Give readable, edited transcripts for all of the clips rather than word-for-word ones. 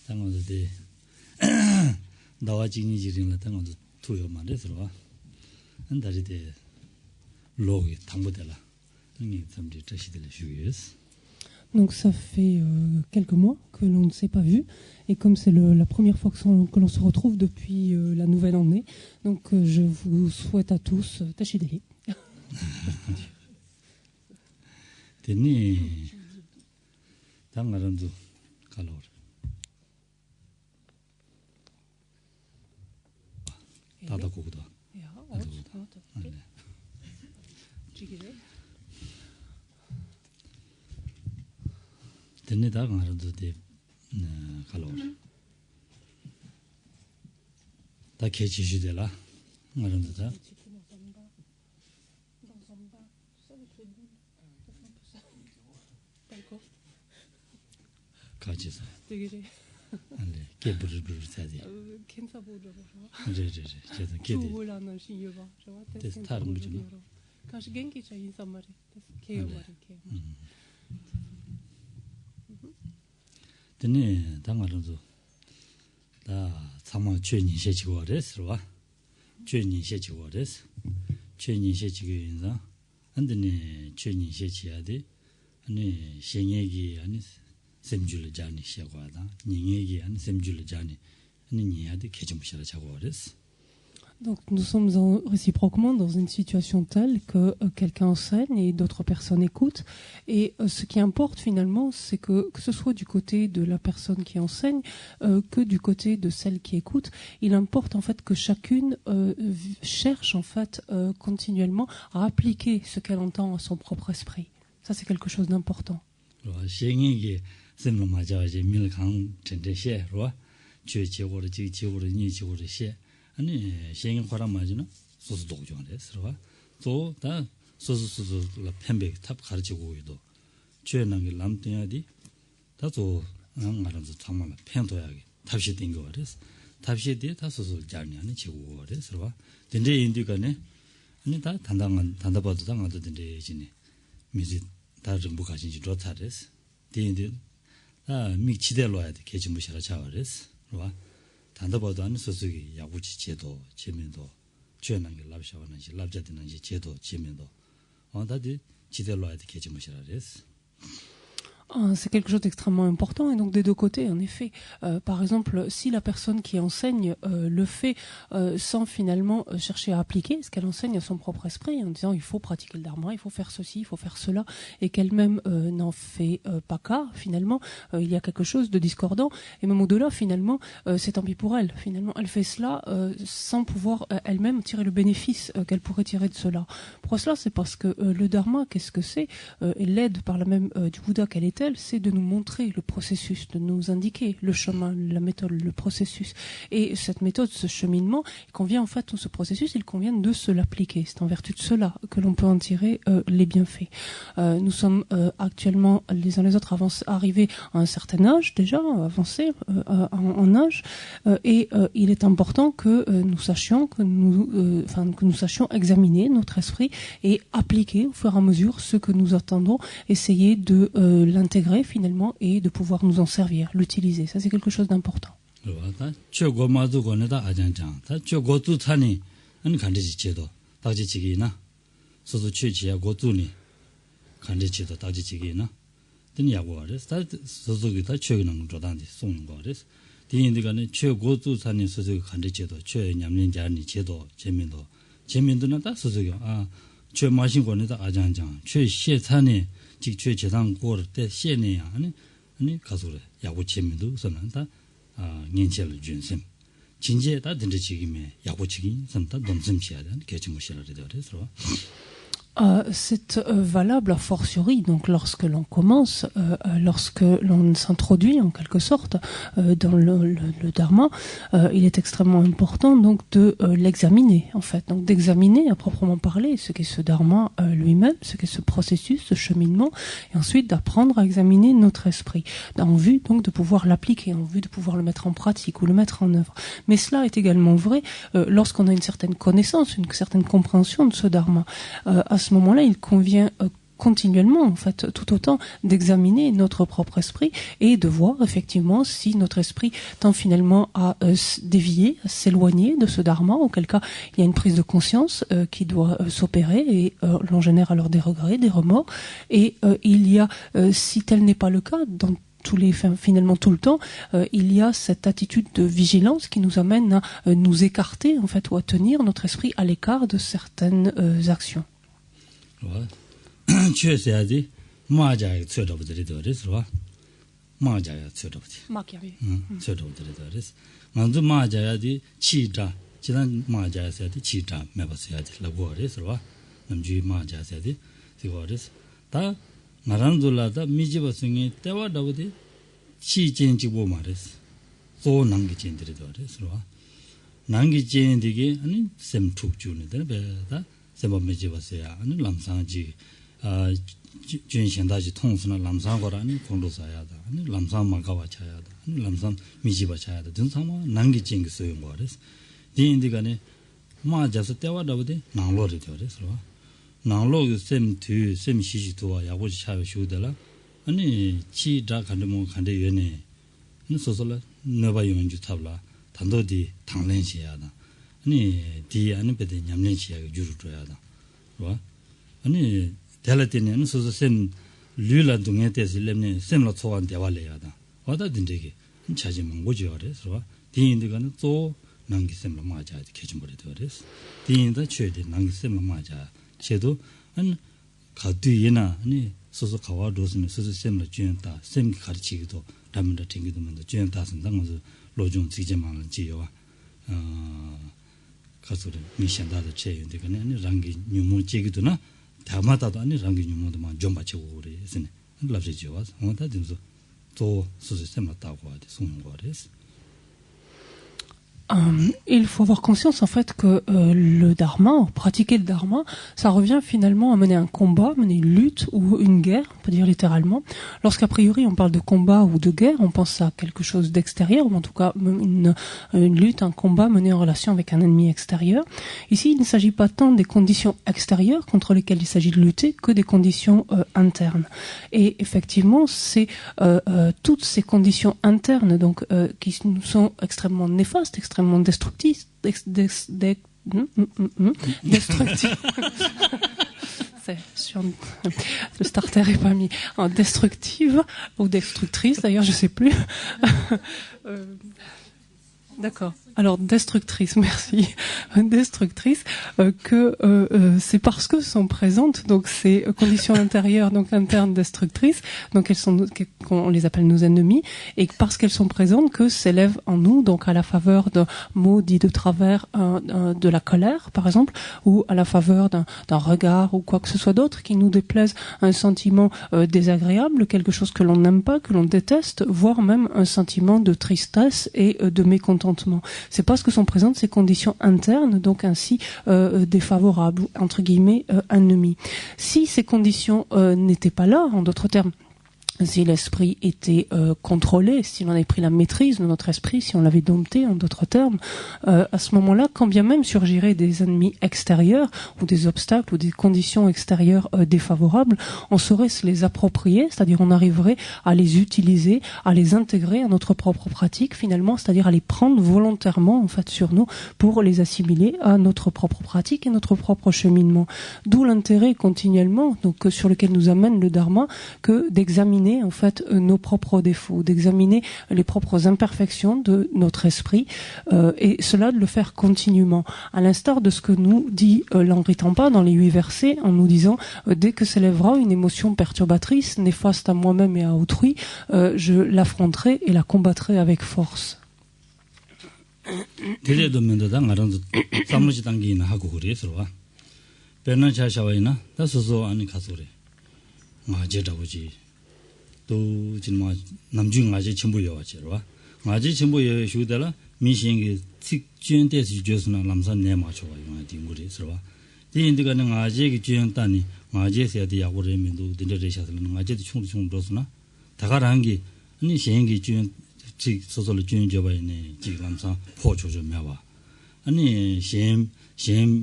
당어도 나와 진이지링라 당어도 투요 말해서와 한다리데 로기 당보달라 이 삼지 자시들 주의스. Donc ça fait quelques mois que l'on ne s'est pas vu, et comme c'est la première fois que l'on se retrouve depuis la nouvelle année, donc je vous souhaite à tous Tachideli. Teni 당가람도 갈로. 다다고도. Ja, 된다 강아도 돼 갈로. 다 개치시되라. 말은다. 가지서. 되게 안돼. 개부르부르 사지. 괜찮아 보죠. 제제제. 제가 개디. 몰라는 신여봐. 저 됐어. 다른 거지 뭐. 가시 genki 차 인사 말이. 개요 말이 개. 드네 당가로도 다 참아 죄니 세지고 그랬어. 죄니 세지고 그랬어. 죄니 세지고 인자. 안드네 죄니 세지야 돼. 아니 생애기 아니 샘줄 자니 시작하다. 닝애기 아니 샘줄 자니 아니 니야데 개좀시라 자고 그랬어. Donc nous sommes réciproquement dans une situation telle que quelqu'un enseigne et d'autres personnes écoutent. Et ce qui importe finalement, c'est que ce soit du côté de la personne qui enseigne que du côté de celle qui écoute, il importe en fait que chacune cherche en fait continuellement à appliquer ce qu'elle entend à son propre esprit. Ça c'est quelque chose d'important. 아니 생애 거란 말이나 소스 독종한데 서로가 또다 소스라 펜백 탑 가르치고 있도 죄난 게 남때야디 다도 안 알아서 정말 펜도야게 탑시 된거 그래서 탑시에 대해 다 소스 잘니 아니 지고 그래서 서로가 근데 인디가네 아니 다 단답아도 당하도 된데 지네 미지 다좀 뭐 가진지 좋다래서 대인데 아 미치대로야 돼 개진무시라 자그래서 봐 단답아도 안 소속이 야구치 제도 제면도 죄난 게 랍샤와는지 랍자되는지 제도 제면도 다들 지대로 해야 되겠지 뭐시라래서. C'est quelque chose d'extrêmement important, et donc des deux côtés, en effet. Par exemple, si la personne qui enseigne le fait sans finalement chercher à appliquer ce qu'elle enseigne à son propre esprit, en disant il faut pratiquer le dharma, il faut faire ceci, il faut faire cela, et qu'elle-même n'en fait pas cas, finalement, il y a quelque chose de discordant, et même au-delà, finalement, c'est tant pis pour elle. Finalement, elle fait cela sans pouvoir elle-même tirer le bénéfice qu'elle pourrait tirer de cela. Pourquoi cela? C'est parce que le dharma, qu'est-ce que c'est? Et l'aide par la même du Bouddha qu'elle était, c'est de nous montrer le processus, de nous indiquer le chemin, la méthode, le processus. Et cette méthode, ce cheminement, il convient en fait, ce processus, il convient de se l'appliquer. C'est en vertu de cela que l'on peut en tirer les bienfaits. Nous sommes actuellement les uns les autres arrivés à un certain âge déjà, avancés en âge, et il est important que nous sachions que nous sachions examiner notre esprit et appliquer au fur et à mesure ce que nous attendons, essayer de l'intégrer finalement et de pouvoir nous en servir, l'utiliser. Ça c'est quelque chose d'important. 직최 재단 고를 때 시에네야 아니 가서래 야구 재미도 선한다 년체를 준심 진제다 된지 지금에 야구 지기 선다 넘심시야 되는 개침무시라 그래서 C'est valable a fortiori, donc lorsque l'on commence, lorsque l'on s'introduit en quelque sorte dans le dharma, il est extrêmement important donc de l'examiner en fait, donc d'examiner à proprement parler ce qu'est ce dharma lui-même, ce qu'est ce processus, ce cheminement, et ensuite d'apprendre à examiner notre esprit, en vue donc de pouvoir l'appliquer, en vue de pouvoir le mettre en pratique ou le mettre en œuvre. Mais cela est également vrai lorsqu'on a une certaine connaissance, une certaine compréhension de ce dharma. À ce moment-là, il convient continuellement, en fait, tout autant d'examiner notre propre esprit et de voir effectivement si notre esprit tend finalement à dévier, à s'éloigner de ce dharma, auquel cas il y a une prise de conscience qui doit s'opérer et l'on génère alors des regrets, des remords. Et il y a, si tel n'est pas le cas, dans finalement tout le temps, il y a cette attitude de vigilance qui nous amène à nous écarter en fait ou à tenir notre esprit à l'écart de certaines actions. 나란돌라다 미지버승이 때와 다우디 치진지고 말했어. 소 남기진들이도 그래서 남기진들이 아니 셈툭주는데 배다 셈바 미지버서야 아니 람상지 준신다지 통수나 람상거라니 공도사야다. 아니 람상 마가와 차야다. 아니 람상 미지버 차야다. 등상마 남기진 그 소용 거래서 디인디가네 마자서 때와 다우디 나로리 되어서 나로그 셈투 셈시시도와 야고지 차요 쇼들라 아니 치다 간데모 간데 연에 소소라 너바 용주 탑라 단도디 당len시야다 아니 디 아니 베데 냠len시야 주루줘야다 와 아니 델라티는 소소 셈 류라 동에 때슬렘네 셈로 초한 대발래야다 와다 딘데게 차지만 거지요 그래서 디인들가는 또 남기 셈로 맞아 개좀버리 되어서 디인다 최대 남기 셈로 맞아 제도 안 가뒤에나 아니 소소 가와도스는 소소 셈을 주연다 셈 가르치기도 담은다 땡기도 만도 주연다 선당에서 로종 지제만은 지요와 가서는 미션다도 체인데가네 아니 랑기 뉴모 제기도나 다마다도 아니 랑기 뉴모도만 좀 받치고 그래서네 랍지지와 뭔가 되면서 또 소소 셈을 따고 하지 송은 거래서 il faut avoir conscience en fait que le dharma, pratiquer le dharma, ça revient finalement à mener un combat, mener une lutte ou une guerre, on peut dire littéralement. Lorsqu'a priori on parle de combat ou de guerre, on pense à quelque chose d'extérieur, ou en tout cas une lutte, un combat mené en relation avec un ennemi extérieur. Ici, il ne s'agit pas tant des conditions extérieures contre lesquelles il s'agit de lutter que des conditions internes. Et effectivement, c'est toutes ces conditions internes donc qui nous sont extrêmement néfastes, extrêmement destructrices. Le starter est pas mis en destructive ou destructrice, d'ailleurs, je sais plus. D'accord. Alors destructrice, merci. Destructrice, que c'est parce que sont présentes donc ces conditions intérieures, donc internes destructrices, donc elles sont, on les appelle nos ennemis, et parce qu'elles sont présentes que s'élève en nous, donc à la faveur d'un mot dit de travers, de la colère par exemple, ou à la faveur d'un regard ou quoi que ce soit d'autre qui nous déplaise, un sentiment désagréable, quelque chose que l'on n'aime pas, que l'on déteste, voire même un sentiment de tristesse et de mécontentement. C'est parce que sont présentes ces conditions internes, donc ainsi défavorables, entre guillemets, ennemies. Si ces conditions n'étaient pas là, en d'autres termes, si l'esprit était contrôlé, si l'on avait pris la maîtrise de notre esprit, si on l'avait dompté, en d'autres termes, à ce moment-là, quand bien même surgiraient des ennemis extérieurs, ou des obstacles, ou des conditions extérieures défavorables, on saurait se les approprier, c'est-à-dire on arriverait à les utiliser, à les intégrer à notre propre pratique, finalement, c'est-à-dire à les prendre volontairement, en fait, sur nous, pour les assimiler à notre propre pratique et notre propre cheminement. D'où l'intérêt continuellement, donc sur lequel nous amène le Dharma, que d'examiner en fait nos propres défauts, d'examiner les propres imperfections de notre esprit et cela de le faire continuellement, à l'instar de ce que nous dit l'Amritampa dans les 8 versets en nous disant dès que s'élèvera une émotion perturbatrice, néfaste à moi-même et à autrui, je l'affronterai et la combattrai avec force. 또 지금 남중 아재 전부여 왔지와 아재 전부여 쇼달라 미신이 직전대지 주스나 남산 내 맞춰와 용하디 우리서와 디인들가는 아재기 주연단이 아재세야 야고레면도 딘데레샤들은 아재도 충충도스나 다가란기 아니 신기 주연 직 소소를 주연 줘봐야네 지금 남산 포조좀 해봐 아니 신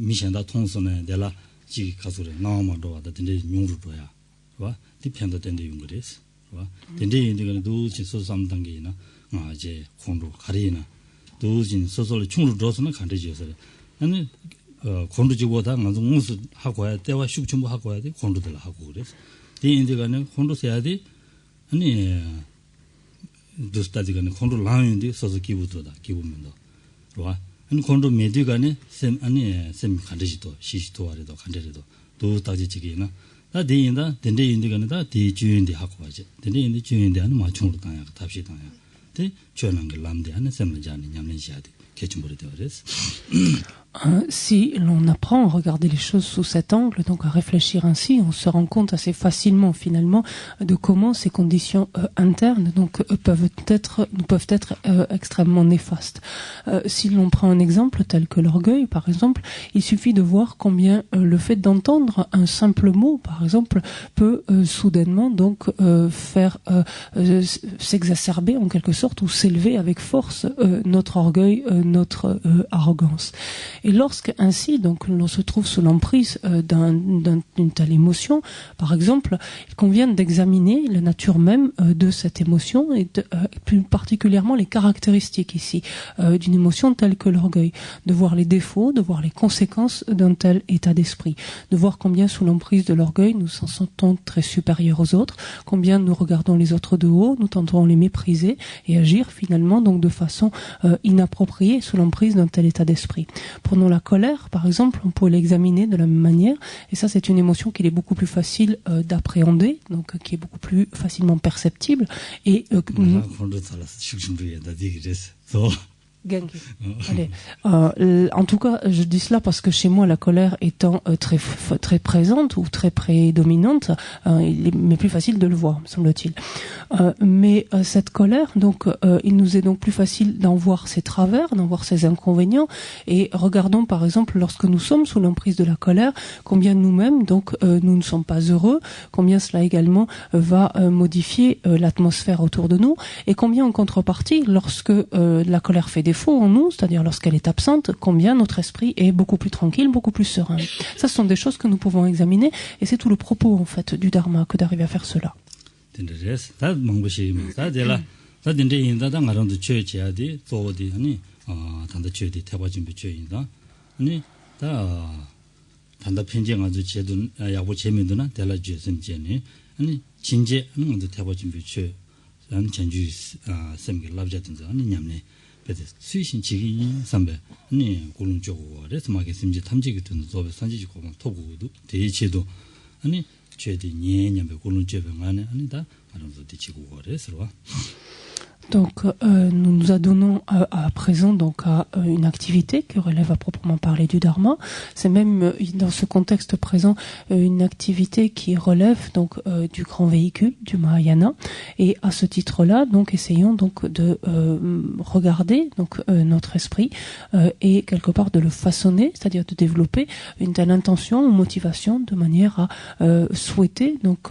미신다 통선에 내가 지 가서래 나와도 와다 딘데 용루도야 와 디편도 된데 용거레스 와 된데 인데가 도진 소삼 단계나 이제 콘로 가리나 도진 소소를 충으로 들어서는 간대지어서 아니 콘로지보다 먼저 무슨 하고 해야 때와 숙청부 하고 해야 돼 콘로들 하고 그래서 이 인데가는 콘로 해야 돼 아니 도스타지가는 콘로 라인데 소소 기부도다 기부면도 와 아니 콘로 메디가네 셈 아니 셈 간대지도 시시도 아래도 간대래도 도스타지지기나 다 대인다 된대 인데가는 다 대주인데 하고 하지 된대 인데 주인데 하는 맞춤으로 당야 답시 당야 대 주는 게 람데 하는 셈을자는 냠는지야 돼 개침버리 되어res Si l'on apprend à regarder les choses sous cet angle, donc à réfléchir ainsi, on se rend compte assez facilement finalement de comment ces conditions internes donc peuvent être extrêmement néfastes. Si l'on prend un exemple tel que l'orgueil, par exemple, il suffit de voir combien le fait d'entendre un simple mot, par exemple, peut soudainement donc faire s'exacerber en quelque sorte ou s'élever avec force notre orgueil, notre arrogance. Et lorsque ainsi donc l'on se trouve sous l'emprise d'une telle émotion, par exemple, il convient d'examiner la nature même de cette émotion et plus particulièrement les caractéristiques ici d'une émotion telle que l'orgueil, de voir les défauts, de voir les conséquences d'un tel état d'esprit, de voir combien sous l'emprise de l'orgueil nous nous sentons très supérieurs aux autres, combien nous regardons les autres de haut, nous tentons de les mépriser et agir finalement donc de façon inappropriée sous l'emprise d'un tel état d'esprit. Prenons la colère, par exemple, on peut l'examiner de la même manière, et ça c'est une émotion qui est beaucoup plus facile d'appréhender, donc qui est beaucoup plus facilement perceptible, et Allez. En tout cas, je dis cela parce que chez moi, la colère étant très présente ou très prédominante, il m'est plus facile de le voir, me semble-t-il. Mais cette colère, donc, il nous est donc plus facile d'en voir ses travers, d'en voir ses inconvénients. Et regardons, par exemple, lorsque nous sommes sous l'emprise de la colère, combien nous-mêmes, donc, nous ne sommes pas heureux, combien cela également va modifier l'atmosphère autour de nous, et combien en contrepartie, lorsque la colère fait défaut en nous, c'est-à-dire lorsqu'elle est absente, combien notre esprit est beaucoup plus tranquille, beaucoup plus serein. Ça, ce sont des choses que nous pouvons examiner, et c'est tout le propos, en fait, du Dharma, que d'arriver à faire cela. 수신 지기 삼배 아니 고른 쪽으로 레스마게 심지 탐지기 든 조배 산지고 토고도 대체도 아니 죄디 년년배 고른 쪽에 안에 아니다 알아서 뒤치고 그래서 Donc, nous nous adonnons à présent donc à une activité qui relève à proprement parler du Dharma. C'est même dans ce contexte présent une activité qui relève donc du grand véhicule du Mahayana. Et à ce titre-là, donc essayons donc de regarder donc notre esprit et quelque part de le façonner, c'est-à-dire de développer une telle intention ou motivation de manière à souhaiter donc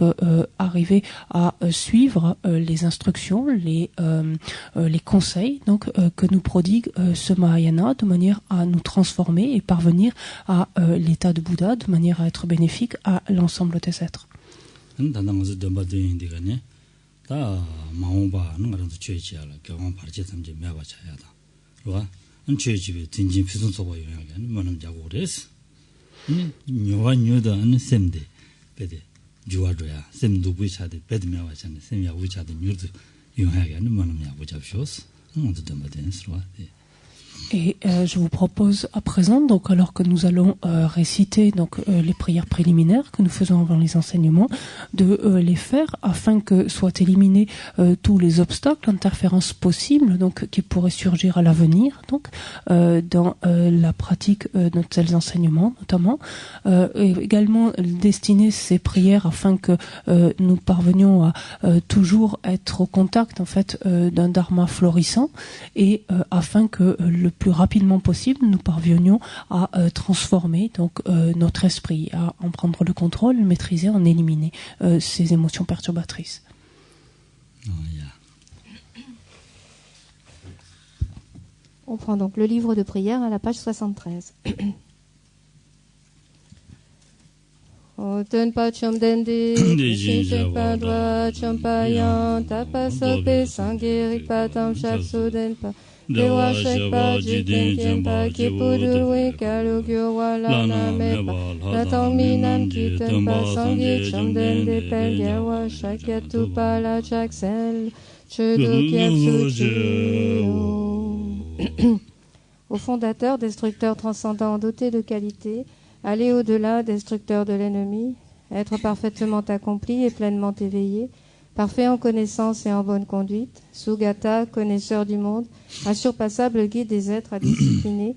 arriver à suivre les instructions, les conseils donc que nous prodigue ce Mahayana de manière à nous transformer et parvenir à l'état de Bouddha de manière à être bénéfique à l'ensemble des êtres. Et je vous propose à présent, donc alors que nous allons réciter donc les prières préliminaires que nous faisons avant les enseignements, de les faire afin que soient éliminés tous les obstacles, interférences possibles, donc qui pourraient surgir à l'avenir, donc dans la pratique de tels enseignements, notamment, et également destiner ces prières afin que nous parvenions à toujours être au contact en fait d'un dharma florissant et afin que le plus rapidement possible, nous parvenions à transformer donc notre esprit, à en prendre le contrôle, le maîtriser, en éliminer ces émotions perturbatrices. On prend donc le livre de prière à la page 73. Tenpa Chomdendi, Tenpa Dwa Chompayan, Tapasope Sangiri Patam Shapsu Denpa, Dewa Shekpa Jiten Tenpa, Kipudu Kalugyo Walana Mepa, Latang Minam Ki Tenpa Sangi Chomdendi Pelgawa, Shakyatu Pala Chaksel, Chudu Kyatsuchi. Au fondateur, destructeur transcendant, doté de qualité, aller au-delà, destructeur de l'ennemi, être parfaitement accompli et pleinement éveillé, parfait en connaissance et en bonne conduite, Sugata, connaisseur du monde, insurpassable guide des êtres à discipliner,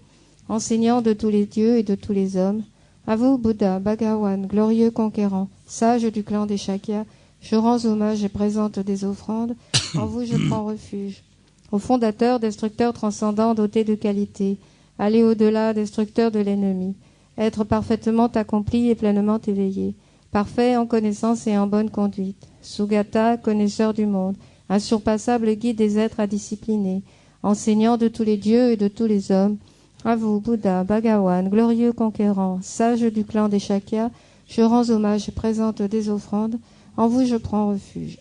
enseignant de tous les dieux et de tous les hommes, à vous, Bouddha, Bhagawan, glorieux conquérant, sage du clan des Shakyas, je rends hommage et présente des offrandes, en vous je prends refuge. Au fondateur, destructeur transcendant, doté de qualité, aller au-delà, destructeur de l'ennemi, être parfaitement accompli et pleinement éveillé, parfait en connaissance et en bonne conduite, Sugata, connaisseur du monde, insurpassable guide des êtres à discipliner, enseignant de tous les dieux et de tous les hommes, à vous, Bouddha, Bhagawan, glorieux conquérant, sage du clan des Shakyas, je rends hommage et présente des offrandes, en vous je prends refuge.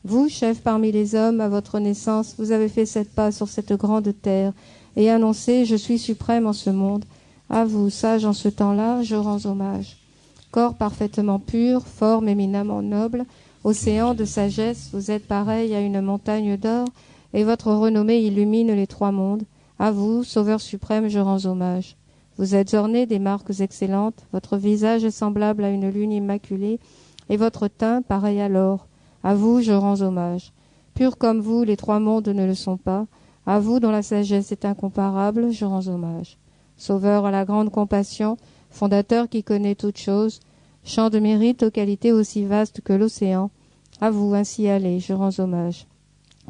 Vous, chef parmi les hommes, à votre naissance, vous avez fait 7 pas sur cette grande terre et annoncé « Je suis suprême en ce monde ». À vous, sage en ce temps-là, je rends hommage. Corps parfaitement pur, forme éminemment noble, océan de sagesse, vous êtes pareil à une montagne d'or et votre renommée illumine les 3 mondes. À vous, sauveur suprême, je rends hommage. Vous êtes orné des marques excellentes, votre visage est semblable à une lune immaculée et votre teint pareil à l'or. À vous, je rends hommage. Pur comme vous, les 3 mondes ne le sont pas. À vous, dont la sagesse est incomparable, je rends hommage. Sauveur à la grande compassion, fondateur qui connaît toutes choses, champ de mérite aux qualités aussi vastes que l'océan. À vous, ainsi allez, je rends hommage.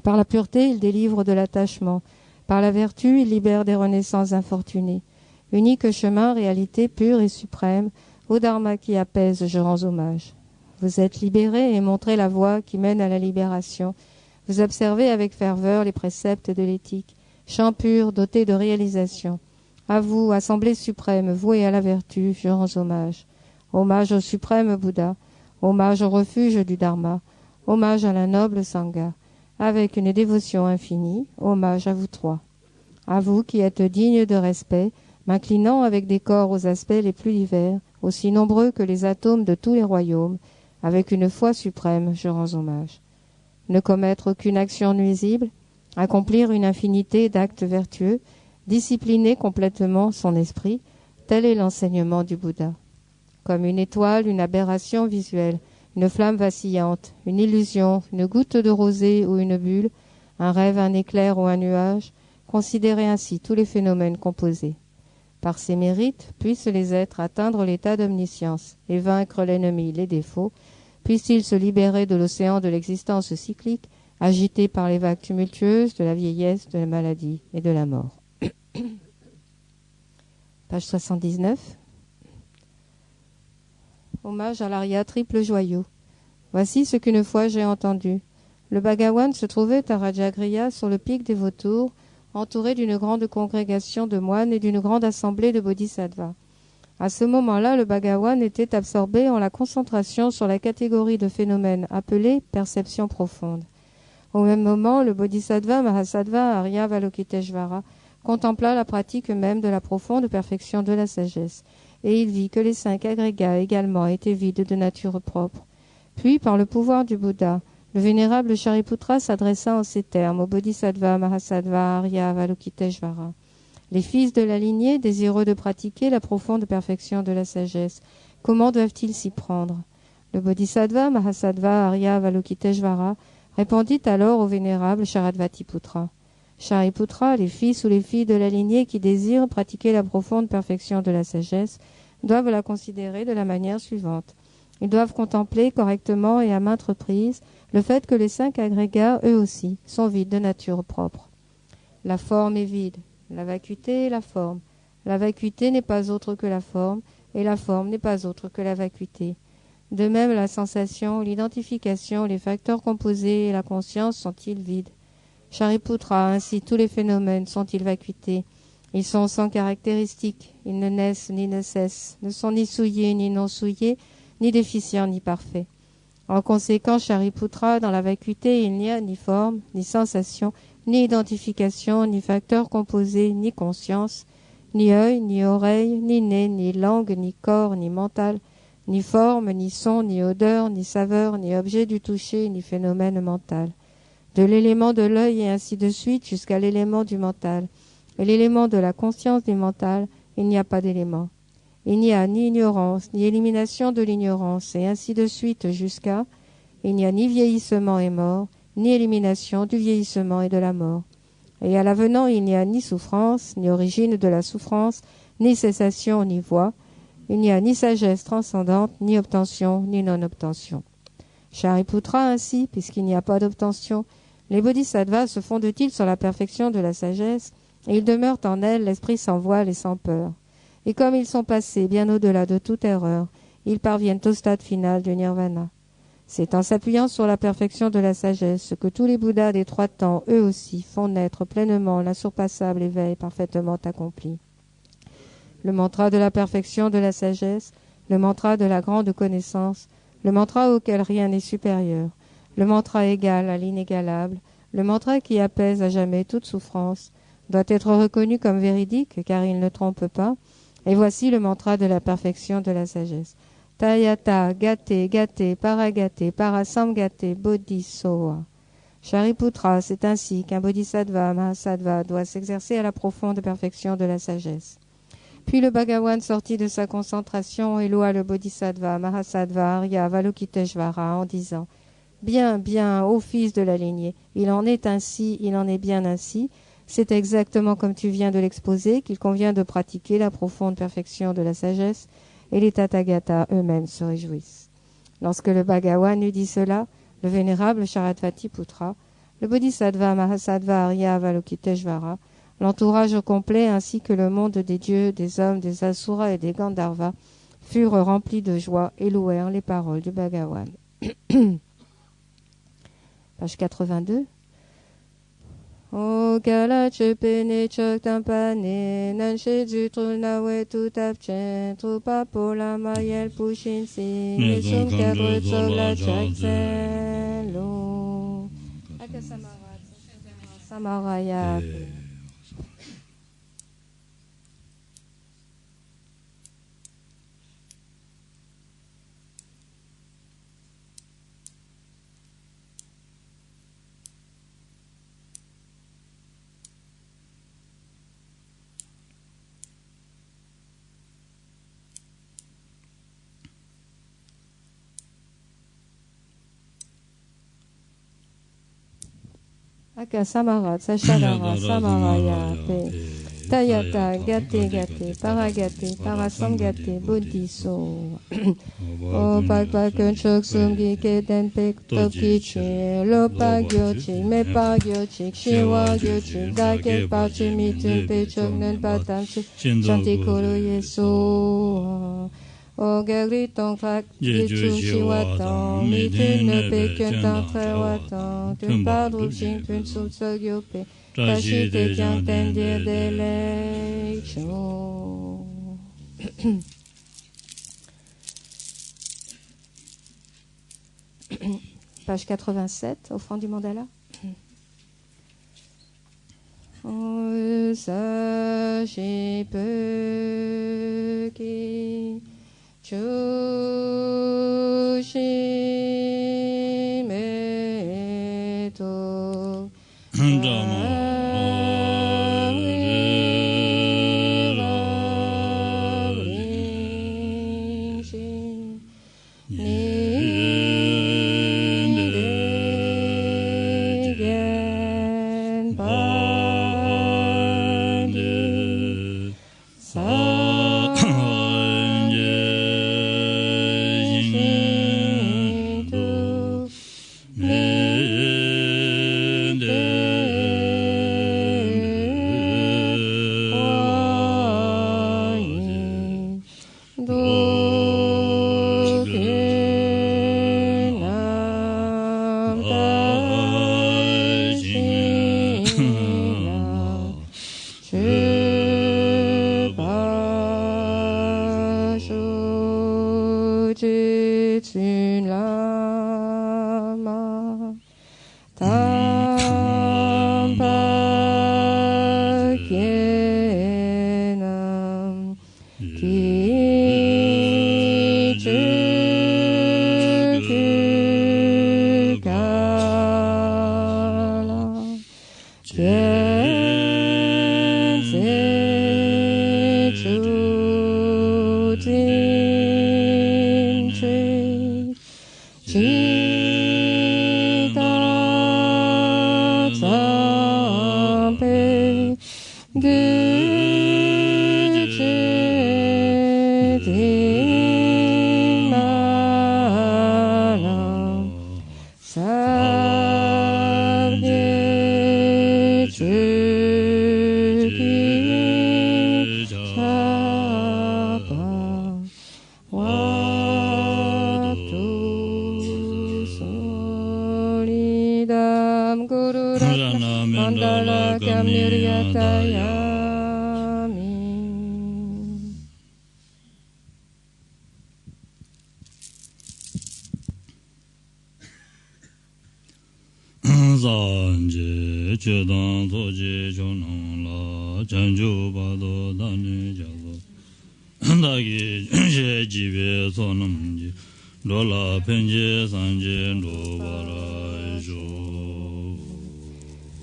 Par la pureté, il délivre de l'attachement. Par la vertu, il libère des renaissances infortunées. Unique chemin, réalité pure et suprême, au dharma qui apaise, je rends hommage. Vous êtes libérés et montrez la voie qui mène à la libération. Vous observez avec ferveur les préceptes de l'éthique, champ pur doté de réalisation. À vous, assemblée suprême, vouée à la vertu, je rends hommage. Hommage au suprême Bouddha, hommage au refuge du Dharma, hommage à la noble Sangha. Avec une dévotion infinie, hommage à vous 3. À vous qui êtes dignes de respect, m'inclinant avec des corps aux aspects les plus divers, aussi nombreux que les atomes de tous les royaumes, avec une foi suprême, je rends hommage. Ne commettre aucune action nuisible, accomplir une infinité d'actes vertueux, discipliner complètement son esprit, tel est l'enseignement du Bouddha. Comme une étoile, une aberration visuelle, une flamme vacillante, une illusion, une goutte de rosée ou une bulle, un rêve, un éclair ou un nuage, considérez ainsi tous les phénomènes composés. Par ces mérites, puissent les êtres atteindre l'état d'omniscience et vaincre l'ennemi, les défauts, puissent-ils se libérer de l'océan de l'existence cyclique, agité par les vagues tumultueuses de la vieillesse, de la maladie et de la mort. Page 79. Hommage à l'aria triple joyau. Voici ce qu'une fois j'ai entendu. Le Bhagawan se trouvait à Rajagriha sur le pic des vautours, entouré d'une grande congrégation de moines et d'une grande assemblée de bodhisattvas. À ce moment-là, le Bhagawan était absorbé en la concentration sur la catégorie de phénomènes appelés perception profonde. Au même moment, le bodhisattva Mahasattva Arya Avalokiteshvara contempla la pratique même de la profonde perfection de la sagesse, et il vit que les 5 agrégats également étaient vides de nature propre. Puis, par le pouvoir du Bouddha, le vénérable Shariputra s'adressa en ces termes au bodhisattva Mahasattva Arya Avalokiteshvara. Les fils de la lignée, désireux de pratiquer la profonde perfection de la sagesse, comment doivent-ils s'y prendre? Le bodhisattva Mahasattva Arya Avalokiteshvara répondit alors au vénérable Sharadvatiputra. Shariputra, les fils ou les filles de la lignée qui désirent pratiquer la profonde perfection de la sagesse doivent la considérer de la manière suivante. Ils doivent contempler correctement et à maintes reprises le fait que les 5 agrégats, eux aussi, sont vides de nature propre. La forme est vide, la vacuité est la forme. La vacuité n'est pas autre que la forme, et la forme n'est pas autre que la vacuité. De même, la sensation, l'identification, les facteurs composés et la conscience sont-ils vides. Shariputra, ainsi tous les phénomènes sont-ils vacuités. Ils sont sans caractéristiques, ils ne naissent ni ne cessent, ne sont ni souillés ni non souillés, ni déficient ni parfait. En conséquence, Shariputra, dans la vacuité, il n'y a ni forme, ni sensation, ni identification, ni facteur composé, ni conscience, ni œil, ni oreille, ni nez, ni langue, ni corps, ni mental, ni forme, ni son, ni odeur, ni saveur, ni objet du toucher, ni phénomène mental. De l'élément de l'œil et ainsi de suite jusqu'à l'élément du mental. Et l'élément de la conscience du mental, il n'y a pas d'élément. Il n'y a ni ignorance, ni élimination de l'ignorance, et ainsi de suite jusqu'à il n'y a ni vieillissement et mort, ni élimination du vieillissement et de la mort. Et à l'avenant, il n'y a ni souffrance, ni origine de la souffrance, ni cessation, ni voie. Il n'y a ni sagesse transcendante, ni obtention, ni non-obtention. Shariputra ainsi, puisqu'il n'y a pas d'obtention, les bodhisattvas se fondent-ils sur la perfection de la sagesse, et ils demeurent en elle l'esprit sans voile et sans peur. Et comme ils sont passés bien au-delà de toute erreur, ils parviennent au stade final du nirvana. C'est en s'appuyant sur la perfection de la sagesse que tous les Bouddhas des trois temps, eux aussi, font naître pleinement l'insurpassable éveil parfaitement accompli. Le mantra de la perfection de la sagesse, le mantra de la grande connaissance, le mantra auquel rien n'est supérieur, le mantra égal à l'inégalable, le mantra qui apaise à jamais toute souffrance, doit être reconnu comme véridique car il ne trompe pas. Et voici le mantra de la perfection de la sagesse. Tayata, Gate, Gate, Paragate, Parasamgate, Bodhisoa. Shariputra, c'est ainsi qu'un bodhisattva, mahasattva, doit s'exercer à la profonde perfection de la sagesse. Puis le Bhagavan sortit de sa concentration et loua le bodhisattva, mahasattva, Arya, Avalokiteshvara en disant « Bien, bien, ô fils de la lignée, il en est ainsi, il en est bien ainsi. C'est exactement comme tu viens de l'exposer qu'il convient de pratiquer la profonde perfection de la sagesse, et les Tathagatas eux-mêmes se réjouissent. » Lorsque le Bhagavan eut dit cela, le vénérable Sharatvatiputra, le Bodhisattva Mahasattva Arya Avalokiteshvara, l'entourage au complet ainsi que le monde des dieux, des hommes, des asuras et des Gandharvas furent remplis de joie et louèrent les paroles du Bhagavan. Page 82. O kala chepene chok tampane nanshe jutrul nawe tout apchen trupa pola mayel pushin si nesum kadre tsola chakzen lo akasamara samaraya. Akasamara, Sashadara, Samaraya, Tayata, Gate, Gate, Paragate, Parasamgate, Bodhiso. O Pakpakun Choksumgi, Keten Pek Tokichi, Lopa Gyochik, Mepa Gyochik, Shiwa Gyochik, Daket Pachimitun Pechok Nen Patanchi, Chantikuru Yeso. O gagri tong fak, jitu shiwatong, mitu ne pe kyun tre watong, tun padru shin pun sub sagyope, kashi te kyang ten dir de lei cho. Page 87, au fond du mandala. O sashi pe ki Chushime to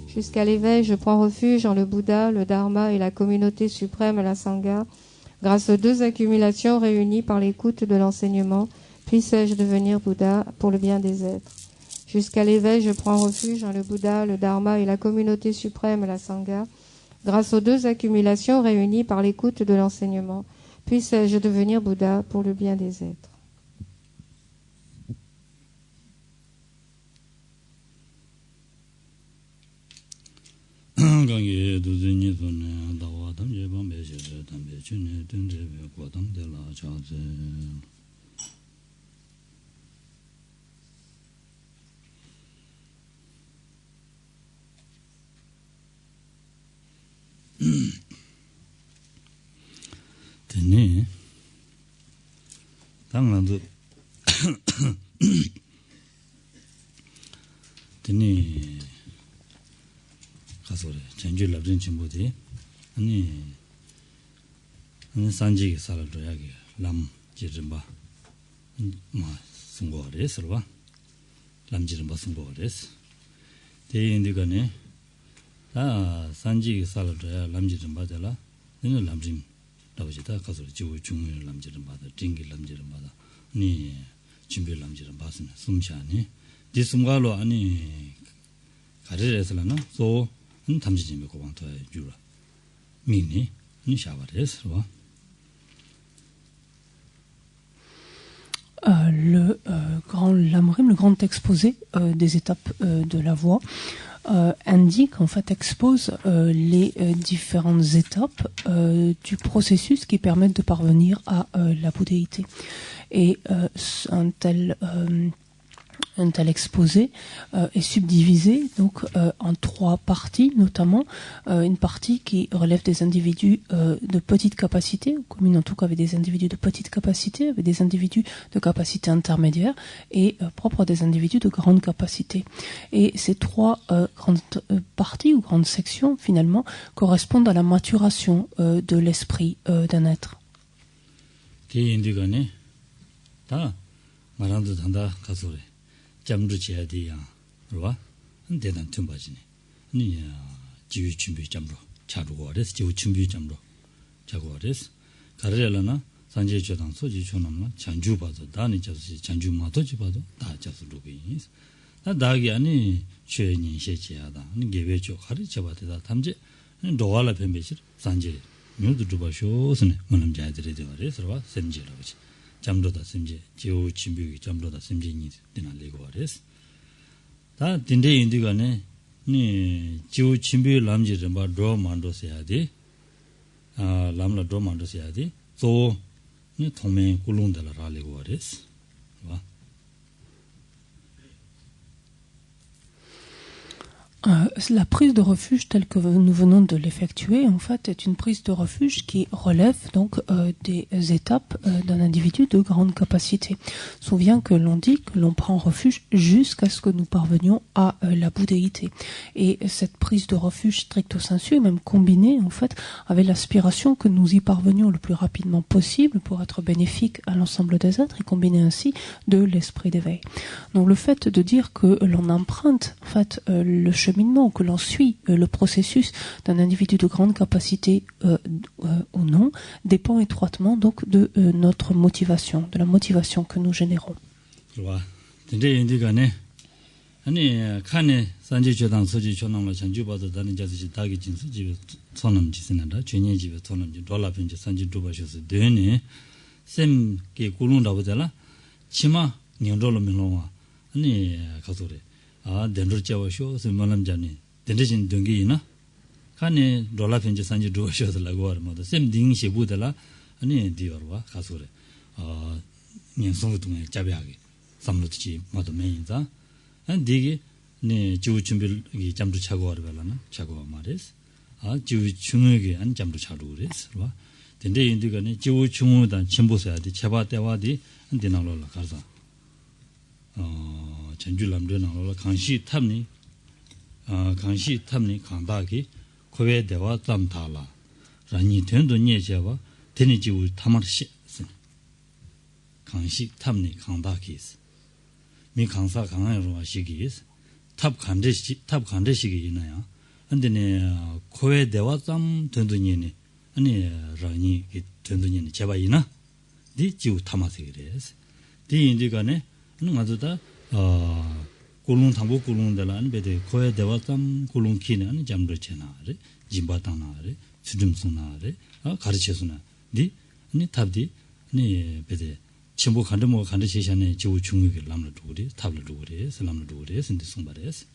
Jusqu'à l'éveil, je prends refuge en le Bouddha, le Dharma et la communauté suprême, la Sangha. Grâce aux deux accumulations réunies par l'écoute de l'enseignement, puisse-je devenir Bouddha pour le bien des êtres. Jusqu'à l'éveil, je prends refuge en le Bouddha, le Dharma et la communauté suprême, la Sangha. Grâce aux deux accumulations réunies par l'écoute de l'enseignement, puisse-je devenir Bouddha pour le bien des êtres. Tene 당한도 tene 가서래 전주 랍진 친구들이 아니 산지 살아줘야게 람 지름바 뭐 승고래서 봐 람지름바 승고래서 대인들간에 다 산지 살아줘야 람지름바잖아 너는 람짐 나오지다 가서 지구 중요한 람지름바다 징기 람지름바다 니 준비 람지름바스네 숨샤니 디숨가로 아니 가르레서라나 소 담지짐에 고방토에 주라 미니 니 샤바레스 봐 le Lamrim, le grand exposé des étapes de la voie, indique, en fait, expose les différentes étapes du processus qui permettent de parvenir à la bouddhéité. Et un tel exposé est subdivisé donc en trois parties, notamment une partie qui relève des individus de petite capacité, commune en tout cas avec des individus de petite capacité, avec des individus de capacité intermédiaire et propre à des individus de grande capacité. Et ces trois grandes parties ou grandes sections finalement correspondent à la maturation de l'esprit d'un être. 잠도 지야 돼야 그러봐 대단 tum바지네 니 지위 준비 잠로 자루고 그래서 지위 준비 잠로 자고 그래서 가르려나 산제 조당 소지 조남나 잔주 봐도 다니 자수 잔주 마도지 봐도 다 자수 루비 다 다기 아니 최니 시지야다 니 개베죠 가르쳐 봐도 담제 로알라 뱀베시 산제 묘도 두바쇼스네 뭐는 자들이 되어서 봐 샘지라고 잠도다 심지 지오 준비 잠도다 심지니 되나리고 그래서 다 딘데 인디가네 니 지오 준비 람지를 봐 로만도스야디 아 람라 로만도스야디 또니 통매 꿀롱달라라리고 그래서 봐 La prise de refuge telle que nous venons de l'effectuer, en fait, est une prise de refuge qui relève donc des étapes d'un individu de grande capacité. Souviens que l'on dit que l'on prend refuge jusqu'à ce que nous parvenions à la bouddhéité. Et cette prise de refuge stricto sensu est même combinée, en fait, avec l'aspiration que nous y parvenions le plus rapidement possible pour être bénéfique à l'ensemble des êtres et combinée ainsi de l'esprit d'éveil. Donc le fait de dire que l'on emprunte, en fait, le chemin cheminement, que l'on suit le processus d'un individu de grande capacité ou non, dépend étroitement donc de notre motivation, de la motivation que nous générons. 아니 칸에 산지초당 소지초당로 전주바도 다른 자지 다기 진수 집에 손님 지선한다 전년 집에 손님 돌아 편지 산지 두바셔서 되네 샘게 굴룬다고 되라 치마 년도로 밀로와 아니 가서래 아 덴도 잡아쇼 선만남자니 덴데진 등기이나 칸에 돌아 편지 산지 두바셔서라고 하면서 샘 딩시 부들라 아니 디어와 가서래 년송도 동에 잡아야게 삼로지 마도 메인자 안디게 네 주준비 잠도 차고 하려나 차고 말이스 아 주중에게 안 잠도 차고 그랬어 봐 근데 인디가네 주중우단 침보서야 돼 제바 때와디 안디나로라 가서 전주람들나로라 강시 탑니 강시 탑니 강다기 코에 대와 담달라 라니 된도 녀제와 되니 지우 타마시 강시 탑니 강다기스 미 강사 강하로 하시기스 탑 간데시기 있나요? 근데네 코에 대와 좀 된도니네 아니 라니 된도니네 제가 이나 디 지우 타마세 그래서 디 인디가네 누가도다 굴룬 탐보 굴룬들란 베데 코에 대와 좀 굴룬 키네 아니 잠르체나레 짐바타나레 수dum송나레 가르쳐서나 디 아니 탑디 아니 베데 전부 간데 뭐 간데 제시하네 지우 중국을 남을 두고리 탑을 두고리 살람을 두고리 신데 송바레스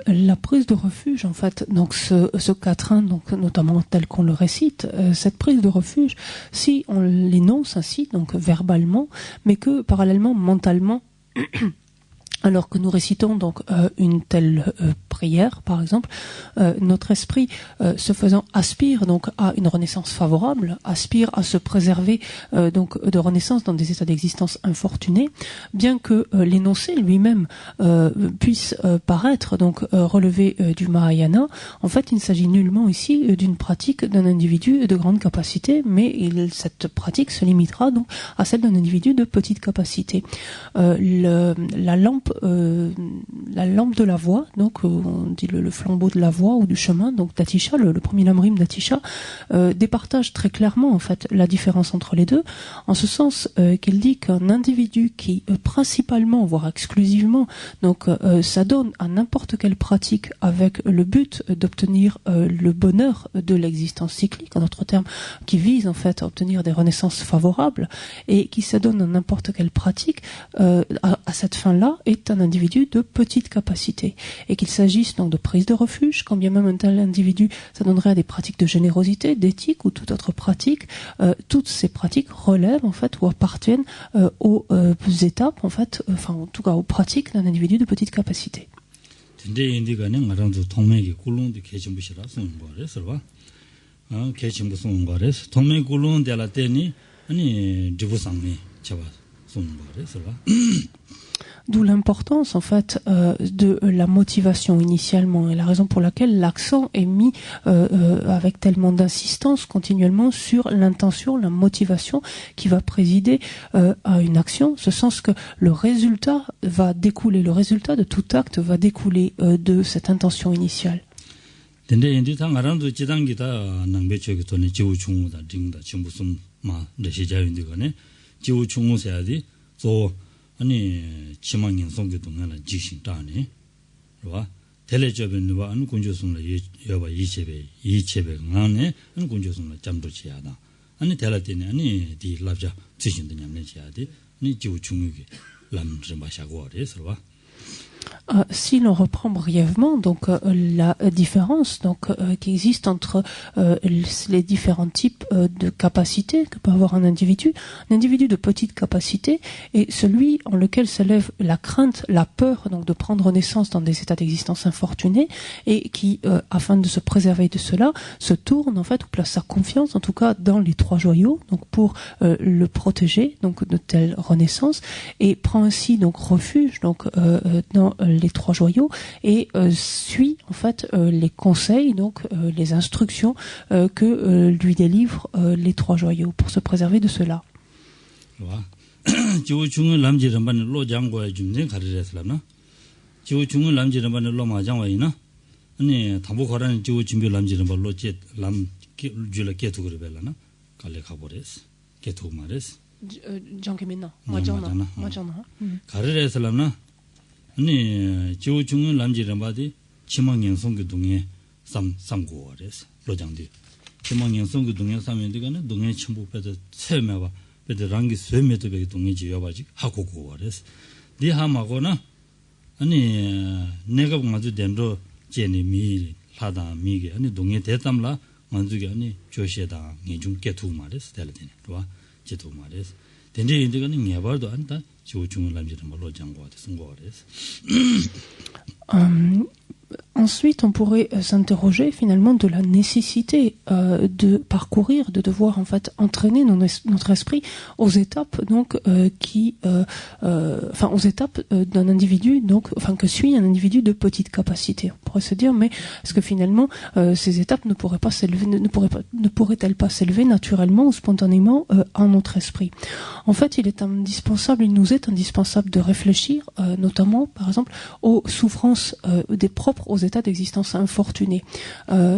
La prise de refuge, en fait, donc ce quatrain, donc notamment tel qu'on le récite, cette prise de refuge, si on l'énonce ainsi, donc verbalement, mais que parallèlement, mentalement, alors que nous récitons donc une telle prière, par exemple, notre esprit, se faisant, aspire donc à une renaissance favorable, aspire à se préserver donc de renaissance dans des états d'existence infortunés, bien que l'énoncé lui-même puisse paraître donc relevé du Mahayana. En fait, il ne s'agit nullement ici d'une pratique d'un individu de grande capacité, mais cette pratique se limitera donc à celle d'un individu de petite capacité. La lampe de la voie, donc on dit le flambeau de la voie ou du chemin, donc d'Atisha, le premier lamrim d'Atisha, départage très clairement en fait la différence entre les deux, en ce sens qu'il dit qu'un individu qui principalement, voire exclusivement, donc s'adonne à n'importe quelle pratique avec le but d'obtenir le bonheur de l'existence cyclique, en d'autres termes, qui vise en fait à obtenir des renaissances favorables, et qui s'adonne à n'importe quelle pratique à cette fin-là, est un individu de petite capacité, et qu'il s'agisse donc de prise de refuge, quand bien même un tel individu s'adonnerait à des pratiques de générosité, d'éthique ou toute autre pratique, toutes ces pratiques relèvent en fait ou appartiennent aux étapes en fait, enfin en tout cas aux pratiques d'un individu de petite capacité. D'où l'importance en fait de la motivation initialement, et la raison pour laquelle l'accent est mis avec tellement d'insistance continuellement sur l'intention, la motivation qui va présider à une action, ce sens que le résultat de tout acte va découler de cette intention initiale. 아니 치망인 송교동을 지신다네. 그봐 텔레저변과 안 군조송을 여봐 이체배 안에 안 군조송을 잠도 지야다. 아니 텔레티네 아니 디 랍자 지신드냐면 지야디. 아니 지우 중국이 람좀 마샤고 그래서 봐. Si l'on reprend brièvement donc la différence donc qui existe entre les différents types de capacités que peut avoir un individu de petite capacité et celui en lequel s'élève la crainte, la peur donc de prendre naissance dans des états d'existence infortunés et qui afin de se préserver de cela se tourne en fait ou place sa confiance en tout cas dans les trois joyaux donc pour le protéger donc de telles renaissances et prend ainsi donc refuge donc dans les trois joyaux et suit en fait les conseils donc les instructions que lui délivrent les trois joyaux pour se préserver de cela. 지구 중을 남지는 바는 로마장 와이나 아니 담보 거라는 지구 준비 남지는 발로 람 줄을 깨도 그래 별라나 갈래 가버렸어 깨도 말했어 정케민나 맞잖아 맞잖아 가르래서라나 아니 지구 중을 남지는 바디 지망형 송교 동에 삼고월에서 로장디 지망형 송교 동에 삼면디가는 동에 첨부 배도 세매봐 배도 랑기 쇠매도 배기 동에 지여봐지 하고 고월에서 네 하마고나 아니 내가 먼저 된로 제니 미 하다 미게 아니 동에 대담라 만주게 아니 조시에다 니좀 깨투 말했어 될테네 좋아 제도 말했어 된제 인데가는 예발도 안다 저 중을 남지는 말로 장고 같은 송고월에서 Ensuite, on pourrait s'interroger finalement de la nécessité de parcourir, de devoir en fait entraîner notre esprit aux étapes donc aux étapes d'un individu que suit un individu de petite capacité. On pourrait se dire mais est-ce que finalement ces étapes ne pourraient-elles pas s'élever naturellement ou spontanément en notre esprit? En fait, il nous est indispensable de réfléchir notamment par exemple aux souffrances des propres aux états d'existence infortunés.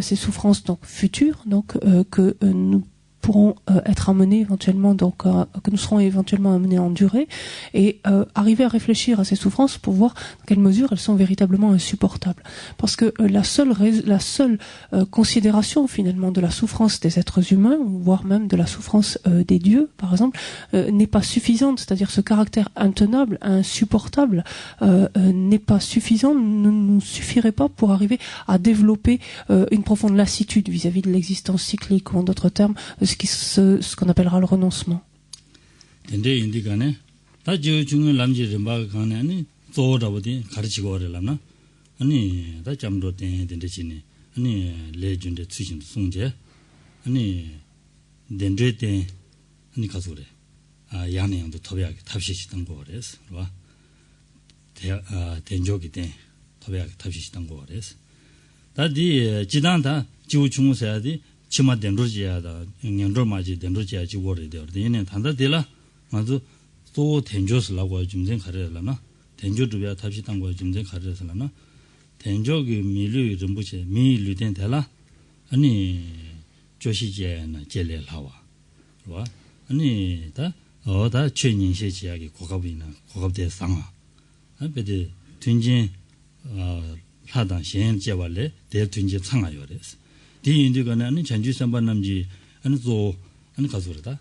Ces souffrances donc futures que nous pourront être amenés éventuellement que nous serons éventuellement amenés à endurer et arriver à réfléchir à ces souffrances pour voir dans quelle mesure elles sont véritablement insupportables, parce que la seule considération finalement de la souffrance des êtres humains, voire même de la souffrance des dieux par exemple, n'est pas suffisante, c'est-à-dire ce caractère intenable, insupportable n'est pas suffisant, ne nous suffirait pas pour arriver à développer une profonde lassitude vis-à-vis de l'existence cyclique, ou en d'autres termes ce qu'on appellera le renoncement. 근데 인디가네 다 중을 남지를 막 가네니 조라버디 가르치고 그러려나 아니 다 잠도 된데지니 아니 레전드 추신 송제 아니 된데때 아니 가서 그래 야내양도 토배하게 탑시시던 거 그래서 와 된적이 때 토배하게 탑시시던 거 그래서 다디 지단다 지우 중우세야디 치마 된로지야다 년도마지 된로지야지 워래 되어 얘네 단다들라 맞아 또 된조스라고 좀생 가려라나 된조도야 탑시던 거 좀생 가려서라나 된조기 미류 좀부지 미류된 달라 아니 조시제나 제례 나와 와 아니 다 최인시 지역이 고갑이나 고갑대 상화 아베데 튼진 하단 시행 제발래 대튼지 상하요래서 디인디가는 아니 전주 선반남지 아니 또 아니 가서다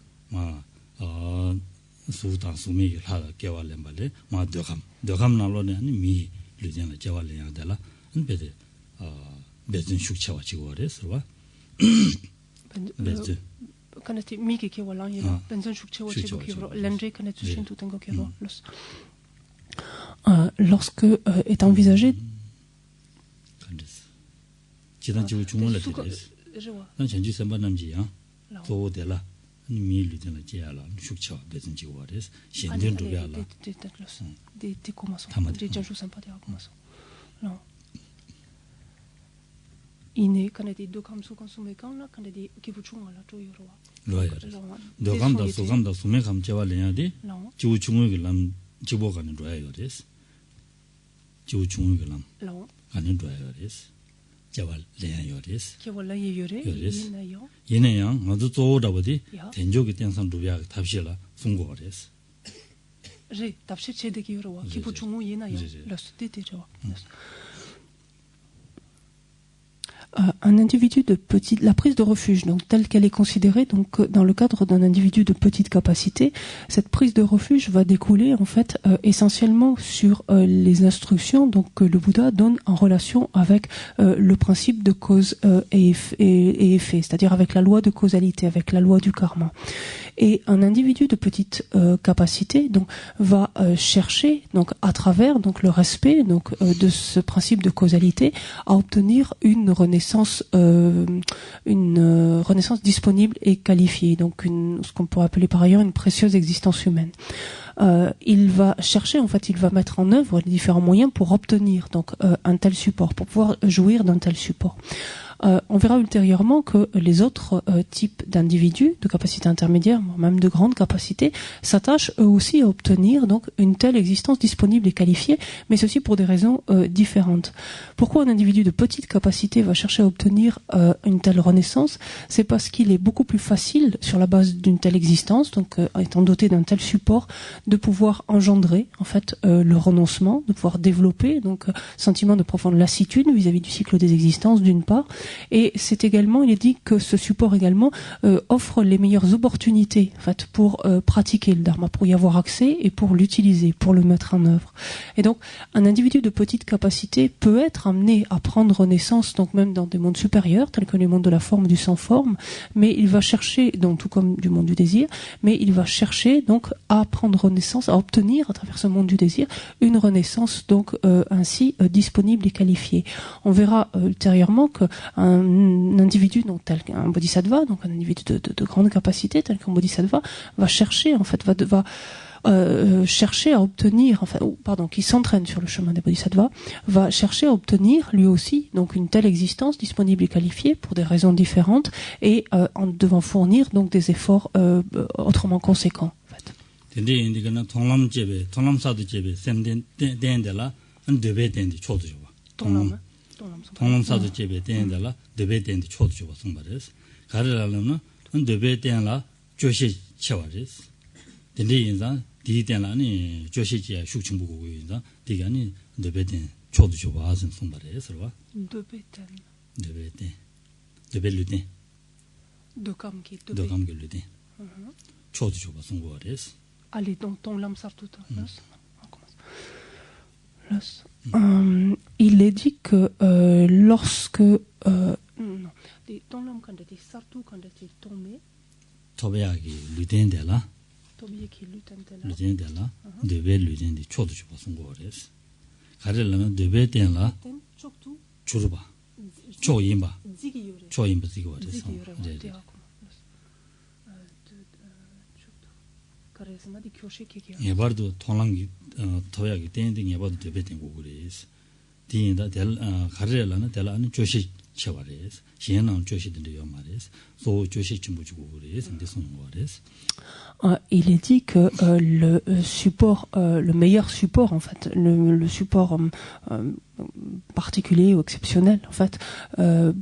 수다 수미 하다 개발래 말래 마 더감 나로네 아니 미 류전의 제발래야 달라 베데 베든 숙체와 지고래서 와 베드 kanati miki ke wala yela benzen shukche wache kiro lenje kanatu shin tout ngo kiro lorsque est envisagé 지단 지구 중원을 때스 난 전주 선반남지야 또데라 미를 되나 제야라 숙쳐 베든 지구 와레스 신전도 배알라 des commençons des janju sampadia commençons non 이네 kanati dokam su consume kan la kanati kibuchung ala to yoro 로야 도감다 소감다 소매 감제와래야디 지구 중원을 남 지보 가는 로야요레스 지구 중원을 남 가는 로야요레스 제발 레야요레스 kevala yore inayo 얘네야 모두 또다버디 된적이 땡상 루비아 답시라 송고레스 제 답시 체데기 여러와 기부충우 예나요 러스티티죠 un individu de la prise de refuge, donc telle qu'elle est considérée, donc dans le cadre d'un individu de petite capacité, cette prise de refuge va découler en fait essentiellement sur les instructions donc que le Bouddha donne en relation avec le principe de cause et effet, c'est-à-dire avec la loi de causalité, avec la loi du karma. Et un individu de petite capacité donc va chercher donc à travers donc le respect donc de ce principe de causalité à obtenir une renaissance disponible et qualifiée, donc ce qu'on pourrait appeler par ailleurs une précieuse existence humaine. Il va chercher, en fait, il va mettre en œuvre les différents moyens pour obtenir donc un tel support, pour pouvoir jouir d'un tel support. On verra ultérieurement que les autres types d'individus de capacité intermédiaire, même de grande capacité, s'attachent eux aussi à obtenir donc une telle existence disponible et qualifiée, mais ceci pour des raisons différentes. Pourquoi un individu de petite capacité va chercher à obtenir une telle renaissance? C'est parce qu'il est beaucoup plus facile, sur la base d'une telle existence, donc étant doté d'un tel support, de pouvoir engendrer en fait le renoncement, de pouvoir développer donc sentiment de profonde lassitude vis-à-vis du cycle des existences d'une part, et c'est également, il est dit que ce support également offre les meilleures opportunités en fait pour pratiquer le dharma, pour y avoir accès et pour l'utiliser, pour le mettre en œuvre. Et donc un individu de petite capacité peut être amené à prendre naissance, donc même dans des mondes supérieurs tels que les mondes de la forme, du sans forme, mais il va chercher, donc tout comme du monde du désir, mais il va chercher donc à prendre naissance, à obtenir à travers ce monde du désir une renaissance donc ainsi disponible et qualifiée. On verra ultérieurement qu'un individu donc tel qu'un bodhisattva, donc un individu de grande capacité tel qu'un bodhisattva, va chercher en fait chercher à obtenir, qui s'entraîne sur le chemin des bodhisattvas, va chercher à obtenir lui aussi donc une telle existence disponible et qualifiée pour des raisons différentes et en devant fournir donc des efforts autrement conséquents. 디iten라니 조시지야 숙청부고 인자 디가니 데베텐 초도 줘봐 하선 송바래 서와 데베텐 데벨루데 도감기 도감길루데 초도 줘봐 송바래스 allez donc ton lame sartuta il est dit que lorsque ton lame quand tu sartu quand tu tombé 토베야기 루덴데라 루덴데라 데베 루덴데 초도 줘봐 송바래스 가르려면 데베텐라 주르바 초임바 초임바 지고래서 예바도 통랑기 토야기 땡땡 예바도 데베텐 고그래스 디인다 델 가르려는 델라는 조시 쳐바래스 시행은 조시든데요 말이스 소 조시 좀 주고 그래서 근데 손 거래스 il est dit que le support, le meilleur support en fait, le support particulier ou exceptionnel en fait,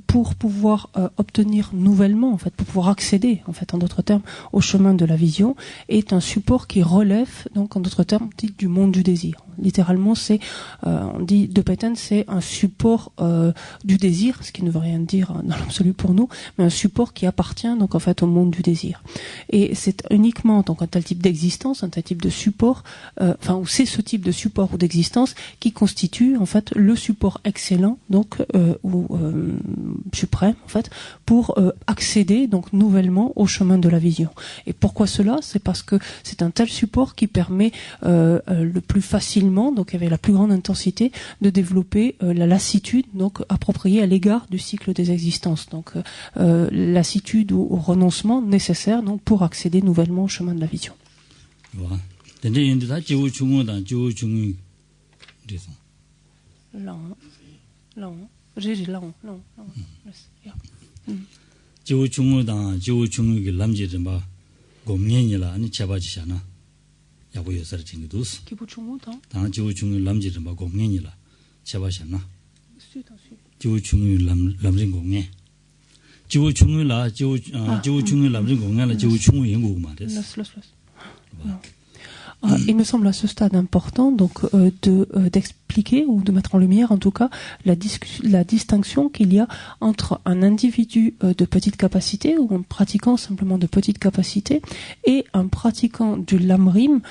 pour pouvoir obtenir nouvellement en fait, pour pouvoir accéder en fait, en d'autres termes, au chemin de la vision, est un support qui relève donc en d'autres termes dit du monde du désir. Littéralement, c'est on dit de Pétain, c'est un support du désir, ce qui ne veut rien dire dans l'absolu pour nous, mais un support qui appartient donc en fait au monde du désir. Et c'est uniquement donc un tel type d'existence, un tel type de support, ou c'est ce type de support ou d'existence qui constitue en fait le support excellent donc ou suprême en fait pour accéder donc nouvellement au chemin de la vision. Et pourquoi cela? C'est parce que c'est un tel support qui permet le plus facilement, donc avec la plus grande intensité, de développer la lassitude donc appropriée à l'égard du cycle des existences. Donc lassitude ou renoncement nécessaire donc pour accéder nouvellement au chemin de la vision. Il me semble à ce stade important donc d'expliquer ou de mettre en lumière en tout cas la distinction qu'il y a entre un individu de petite capacité ou un pratiquant simplement de petite capacité et un pratiquant du lamrim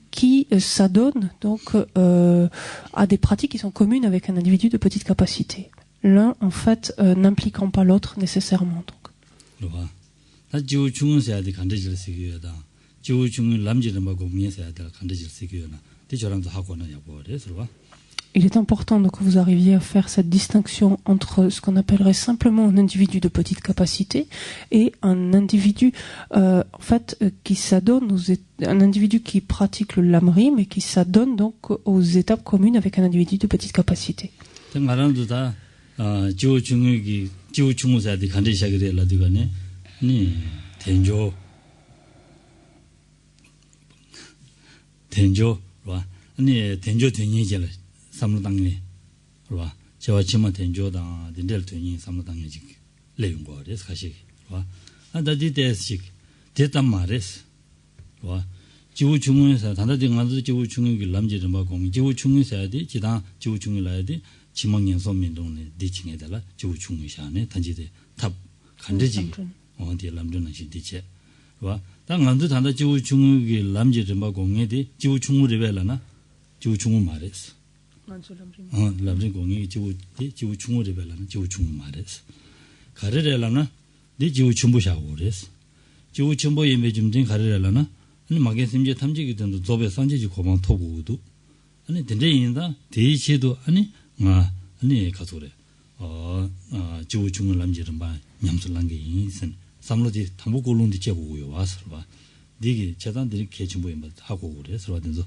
qui s'adonne donc à des pratiques qui sont communes avec un individu de petite capacité. L'un en fait n'impliquant pas l'autre nécessairement donc. Il est important donc que vous arriviez à faire cette distinction entre ce qu'on appellerait simplement un individu de petite capacité et un individu qui s'adonne un individu qui pratique le lamrim et qui s'adonne donc aux étapes communes avec un individu de petite capacité. 지우 중무사디 간지 시작을 라디가네 니 텐조 와 아니 텐조 되니질 삼로당네 와 저와 지마 텐조다 딘델 되니 삼로당네 지 레용 거래서 가시 와 안다디 데식 대단 말레스 와 지우 중무에서 단다딩 안도 지우 중무기 남지를 막 공 지우 중무사디 지다 지우 중무 라야디 지망년 소민동네 디칭에다가 지우 중무샤네 단지대 탑 간지지 어디 남전은 시디체 와 당한도 단다 지우 중무기 남지를 막 공에디 지우 중무를 배라나 지우 중무 말했어 남진 공이 지우 중무를 배라나 지우 중무 말했어 가르래라나 네 지우 중무샤고 그랬어 지우 중무 예매 좀된 가르래라나 아니 마게 심지 탐지기 된도 조배 산지지 고방 토구도 아니 된데인다 대치도 아니 아니 가소래 지우 중을 남지는 봐 냠슬란 게 인선 삼로지 탐보골론디 제고요 와서 봐 네게 재단들이 개침보에 하고 그래서 와든서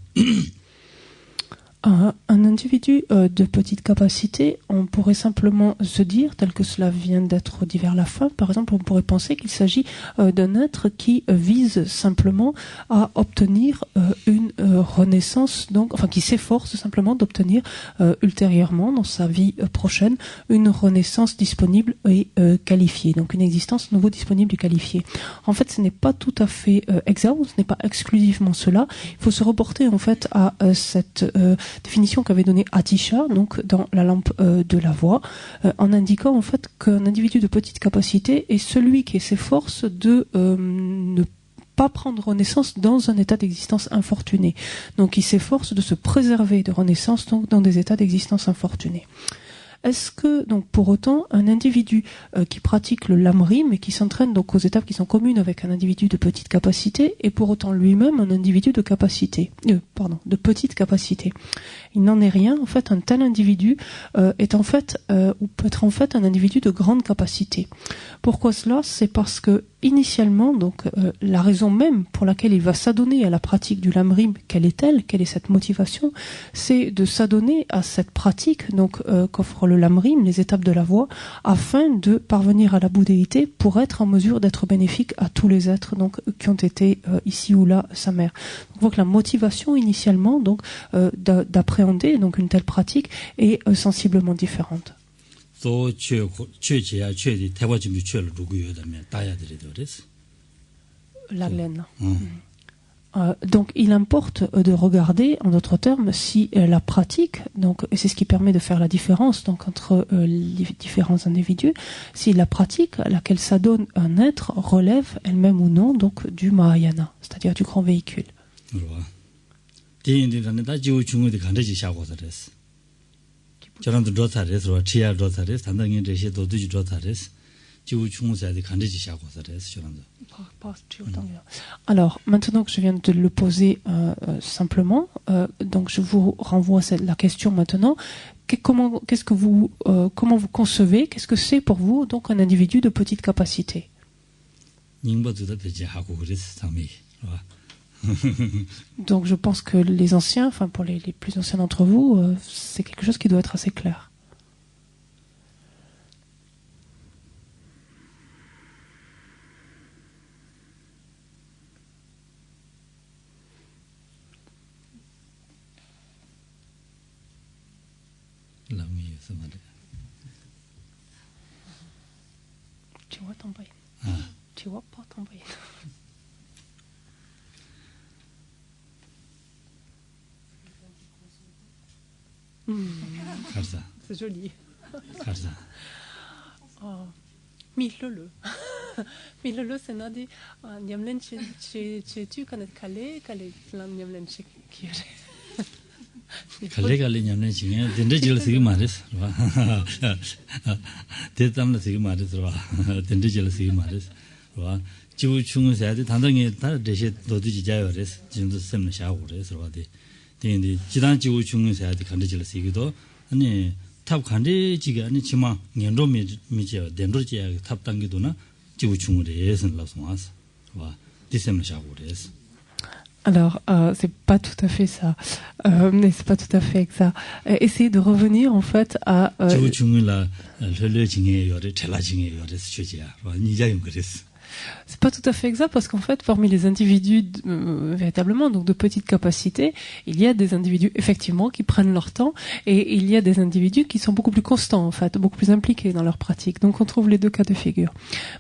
Un individu de petite capacité, on pourrait simplement se dire, tel que cela vient d'être dit vers la fin, par exemple, on pourrait penser qu'il s'agit d'un être qui vise simplement à obtenir une renaissance, donc, enfin qui s'efforce simplement d'obtenir ultérieurement, dans sa vie prochaine, une renaissance disponible et qualifiée, donc une existence nouveau disponible et qualifiée. En fait, ce n'est pas tout à fait exact, ce n'est pas exclusivement cela. Il faut se reporter en fait à cette définition qu'avait donnée Atisha, donc dans la lampe de la voix, en indiquant en fait qu'un individu de petite capacité est celui qui s'efforce de ne pas prendre renaissance dans un état d'existence infortuné. Donc il s'efforce de se préserver de renaissance donc dans des états d'existence infortunés. Est-ce que, donc, pour autant, un individu qui pratique le lamrim et qui s'entraîne donc aux étapes qui sont communes avec un individu de petite capacité est pour autant lui-même un individu de de petite capacité? Il n'en est rien. En fait, un tel individu est en fait, ou peut être en fait un individu de grande capacité. Pourquoi cela? C'est parce que initialement, donc, la raison même pour laquelle il va s'adonner à la pratique du lamrim, quelle est-elle? Quelle est cette motivation? C'est de s'adonner à cette pratique, donc, qu'offre le lamrim, les étapes de la voie, afin de parvenir à la bouddhéité pour être en mesure d'être bénéfique à tous les êtres donc qui ont été ici ou là sa mère. Donc, on voit que la motivation initialement donc d'appréhender donc une telle pratique est sensiblement différente. La laine. Donc il importe de regarder, en d'autres termes, si la pratique, donc, et c'est ce qui permet de faire la différence donc, entre les différents individus, si la pratique à laquelle s'adonne un être relève elle-même ou non donc, du Mahayana, c'est-à-dire du grand véhicule. Alors, maintenant que je viens de le poser simplement, donc je vous renvoie la question maintenant. Comment vous concevez, qu'est-ce que c'est pour vous donc un individu de petite capacité? Donc je pense que les anciens, enfin pour les plus anciens d'entre vous, c'est quelque chose qui doit être assez clair. Tu vois ton bain. Tu vois pas ton bain. C'est joli. Milolo. Milolo c'est nadi nyamlen tu connais calé plan nyamlen kire. 갈래갈래 냠네 지금 덴데질 쓰기 말했어. 대담나 쓰기 말했어. 덴데질 쓰기 말했어. 와 지우 중에서야지 단당에 다 대시 너도지 자요래서 지금도 셈나 샤고 그래서 와디 근데 지단 지우 중에서야지 간데질 쓰기도 아니 탑 간데지가 아니 지마 년도 미지어 덴도지야 탑 단계도나 지우 중으로 예선 라서 와서 와 디셈나 샤고 그래서 Alors, c'est pas tout à fait ça. Mais c'est pas tout à fait ça. Essayez de revenir, en fait, à... C'est pas tout à fait exact parce qu'en fait, parmi les individus véritablement donc de petite capacité, il y a des individus effectivement qui prennent leur temps et il y a des individus qui sont beaucoup plus constants en fait, beaucoup plus impliqués dans leur pratique. Donc on trouve les deux cas de figure.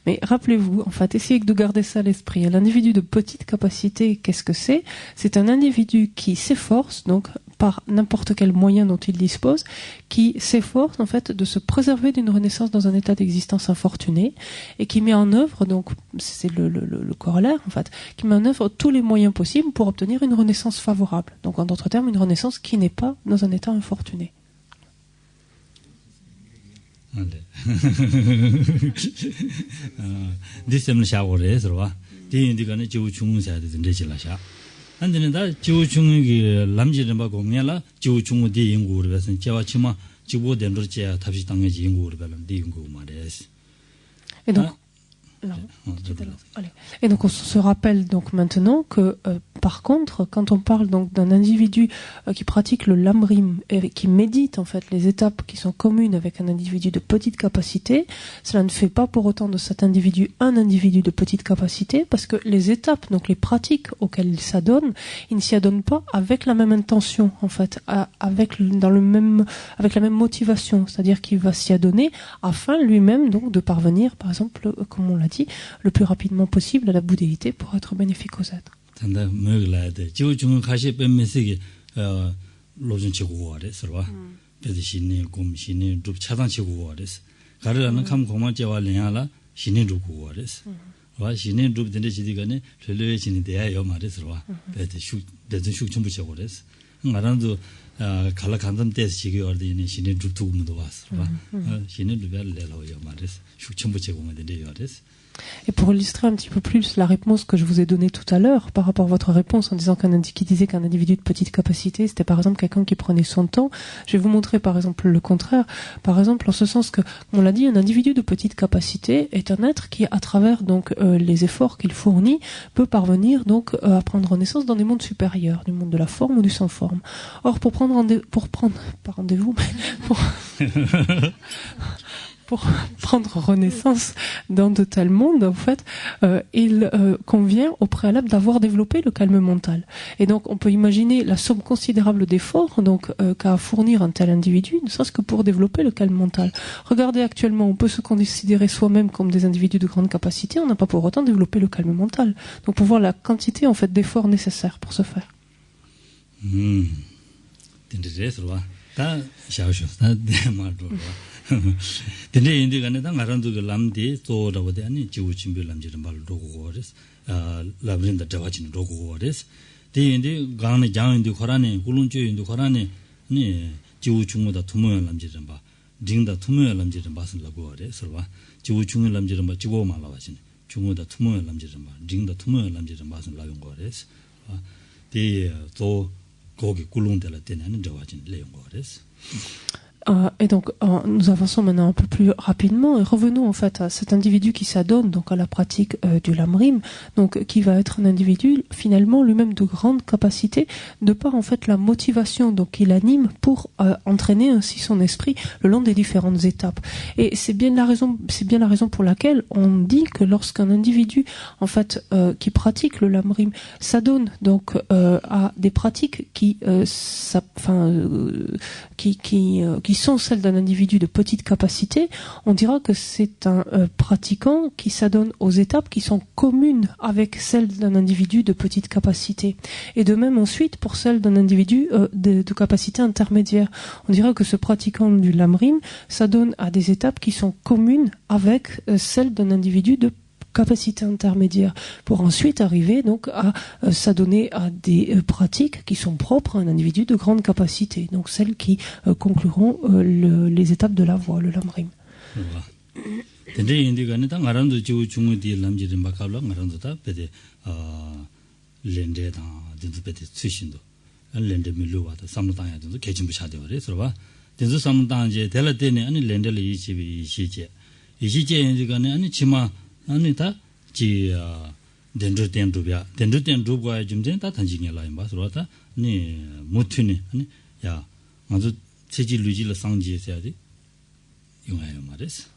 Mais rappelez-vous, en fait, essayez de garder ça à l'esprit. L'individu de petite capacité, qu'est-ce que c'est ? C'est un individu qui s'efforce donc par n'importe quel moyen dont il dispose, qui s'efforce en fait de se préserver d'une renaissance dans un état d'existence infortuné et qui met en œuvre, donc c'est le corollaire en fait, qui met en œuvre tous les moyens possibles pour obtenir une renaissance favorable. Donc en d'autres termes, une renaissance qui n'est pas dans un état infortuné. 안데는다 지우중이 남지는 바 공냐라 지우중의 대인구를 해서 제와 치마 지고 된로지야 답시 당해지 인구를 발음 대인구 말이에요. Et donc, Et donc on se rappelle donc maintenant que par contre quand on parle donc d'un individu qui pratique le lamrim et qui médite en fait les étapes qui sont communes avec un individu de petite capacité, cela ne fait pas pour autant de cet individu un individu de petite capacité parce que les étapes donc les pratiques auxquelles il s'adonne, il ne s'y adonne pas avec la même intention en fait, avec la même motivation, c'est-à-dire qu'il va s'y adonner afin lui-même donc de parvenir par exemple comme on l'a dit, le plus rapidement possible à la bouddhéité pour être bénéfique aux êtres. Et pour illustrer un petit peu plus la réponse que je vous ai donnée tout à l'heure par rapport à votre réponse en disant qui disait qu'un individu de petite capacité c'était par exemple quelqu'un qui prenait son temps, je vais vous montrer par exemple le contraire, par exemple en ce sens que, on l'a dit, un individu de petite capacité est un être qui à travers donc les efforts qu'il fournit peut parvenir donc à prendre naissance dans des mondes supérieurs, du monde de la forme ou du sans forme. Or pour prendre renaissance dans de tels mondes, en fait, il convient au préalable d'avoir développé le calme mental. Et donc, on peut imaginer la somme considérable d'efforts donc qu'a à fournir un tel individu, ne serait-ce que pour développer le calme mental. Regardez actuellement, on peut se considérer soi-même comme des individus de grande capacité, on n'a pas pour autant développé le calme mental. Donc, pour voir la quantité en fait d'efforts nécessaires pour ce faire. 근데 인디가네 당 아란도 그 람디 또라고데 아니 지우 준비 람지는 말 로고거레스 라브린다 자와진 로고거레스 데인디 강네 장인디 코라네 굴룬주인디 코라네 니 지우 중모다 투모연 람지는 바 딩다 투모연 람지는 바슨 라고거레스 봐 지우 중의 람지는 바 지고 말라와진 중모다 투모연 람지는 바 딩다 투모연 람지는 바슨 라용거레스 데또 거기 굴룬데라 때는 자와진 레용거레스 Et donc, nous avançons maintenant un peu plus rapidement et revenons en fait à cet individu qui s'adonne donc à la pratique du lamrim, donc qui va être un individu finalement lui-même de grande capacité de par en fait la motivation donc qu'il anime pour entraîner ainsi son esprit le long des différentes étapes. Et c'est bien la raison pour laquelle on dit que lorsqu'un individu en fait qui pratique le lamrim s'adonne donc à des pratiques qui sont celles d'un individu de petite capacité, on dira que c'est un pratiquant qui s'adonne aux étapes qui sont communes avec celles d'un individu de petite capacité. Et de même ensuite pour celles d'un individu de capacité intermédiaire. On dira que ce pratiquant du lamrim s'adonne à des étapes qui sont communes avec celles d'un individu de capacité intermédiaire pour ensuite arriver donc à s'adonner à des pratiques qui sont propres à un individu de grande capacité, donc celles qui concluront les étapes de la voie, le lamrim. 아니다 지 dendro dendrubya dendro dendrubwa jumden ta tanjingya la imba so ta ni mutuni ni ya mazu 체지 루지를 상지해야지 용하여 말했어.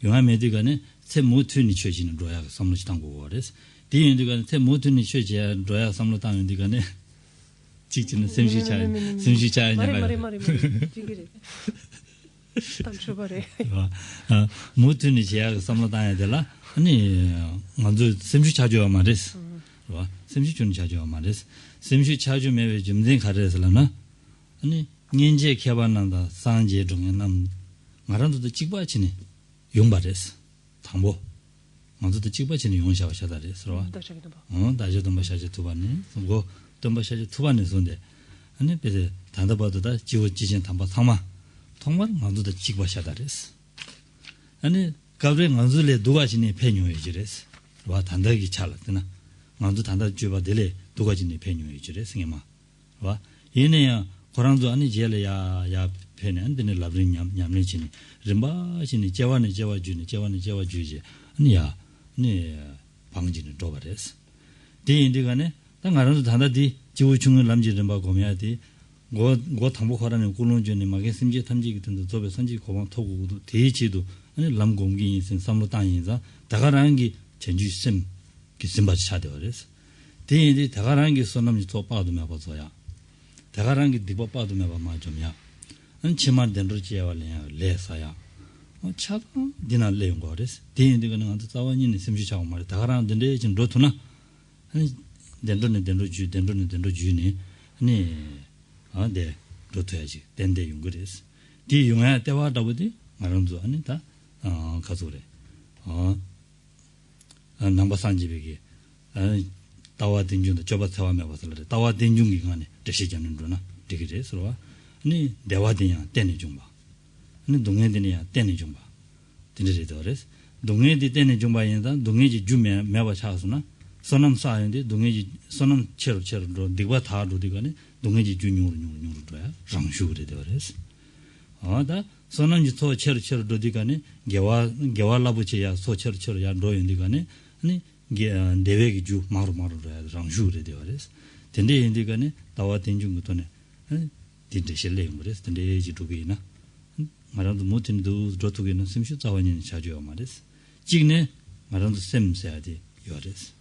용하 메디가네 새 모튼이 쳐지는 로야 삼로치 당고 그래서 디인디가 새 모튼이 쳐지야 로야 삼로 당인디가네 직진은 샘시차 말해 지기래 단초바래 모튼이 지야 삼로 당해야 되라 아니 먼저 샘시 차줘야 말했어. 와 샘시 좀 차줘야 말했어. 샘시 차주면 좀된 가르쳐서라나 아니 년제 개발난다 상제 중에 남 말한도도 찍바치네 용바레스 당보 먼저도 찍바치네 용샤샤다레스로 다저도 마샤제 두반네 그거 덤바샤제 두반네 손데 아니 베데 단다바도다 지워 지진 담바 상마 통만 먼저도 찍바샤다레스 아니 가브레 먼저레 두가지네 페뇨이지레스 와 단다기 잘랐드나 먼저 단다 주바데레 두가지네 페뇨이지레스 ങ്ങ마 와 얘네야 고랑도 아니 제래야 페네 안데네 라브린 냠냠네지니 림바지니 제와네 제와주지 아니야 네 방지는 줘버렸어 디인디가네 당가랑도 단다디 지우중을 남지는 바 고미야디 고 당복하라는 꿀론전이 막에 심지 탐지기 든도 저배 선지 고방 토구도 대지도 아니 람공기 인생 삼로 땅인자 다가랑기 전주심 기심바치 차되어랬어 디인디 다가랑기 손남지 또 빠도 매봐서야 다가랑기 디법빠도 매봐 맞좀야 안 치만 된로 지야war냐 레사야 차도 디나 레용 거레스 디인디가는 안도 자원이니 심시 차고 말 다가랑 된데 지금 로투나 아니 된로는 된로 주니 아니 아네 로투야지 된데 용 거레스 디 용야 때와다보디 말은도 아니다 가서래 넘버 3집이기 다와 된중도 저바 타와매 봤을래 다와 된중이 간에 대시자는 거나 되게 돼서 아니 대화되냐 때네 좀 봐. 아니 동해되냐 때네 좀 봐. dindiritoris 동해 때는 좀 봐야다 동해지 주매 매바 차서나 선남 사인데 동해지 선남 체로체로 디과 다도 디가네 동해지 주뉴로 줘야 장슈그래 되어res 아다 선남지 소 체로체로 디가네 개와라부치야 소 체로체로 야 로인디가네 아니 대외기 주 마루마루야 장슈그래 되어res 근데 인디가네 다와 된중 것도네 디데실레 그래서 근데지 두비나 말한도 못인도 저쪽에는 심시 자원이 자주요 말이스 지금에 말한도 셈세야지 요레스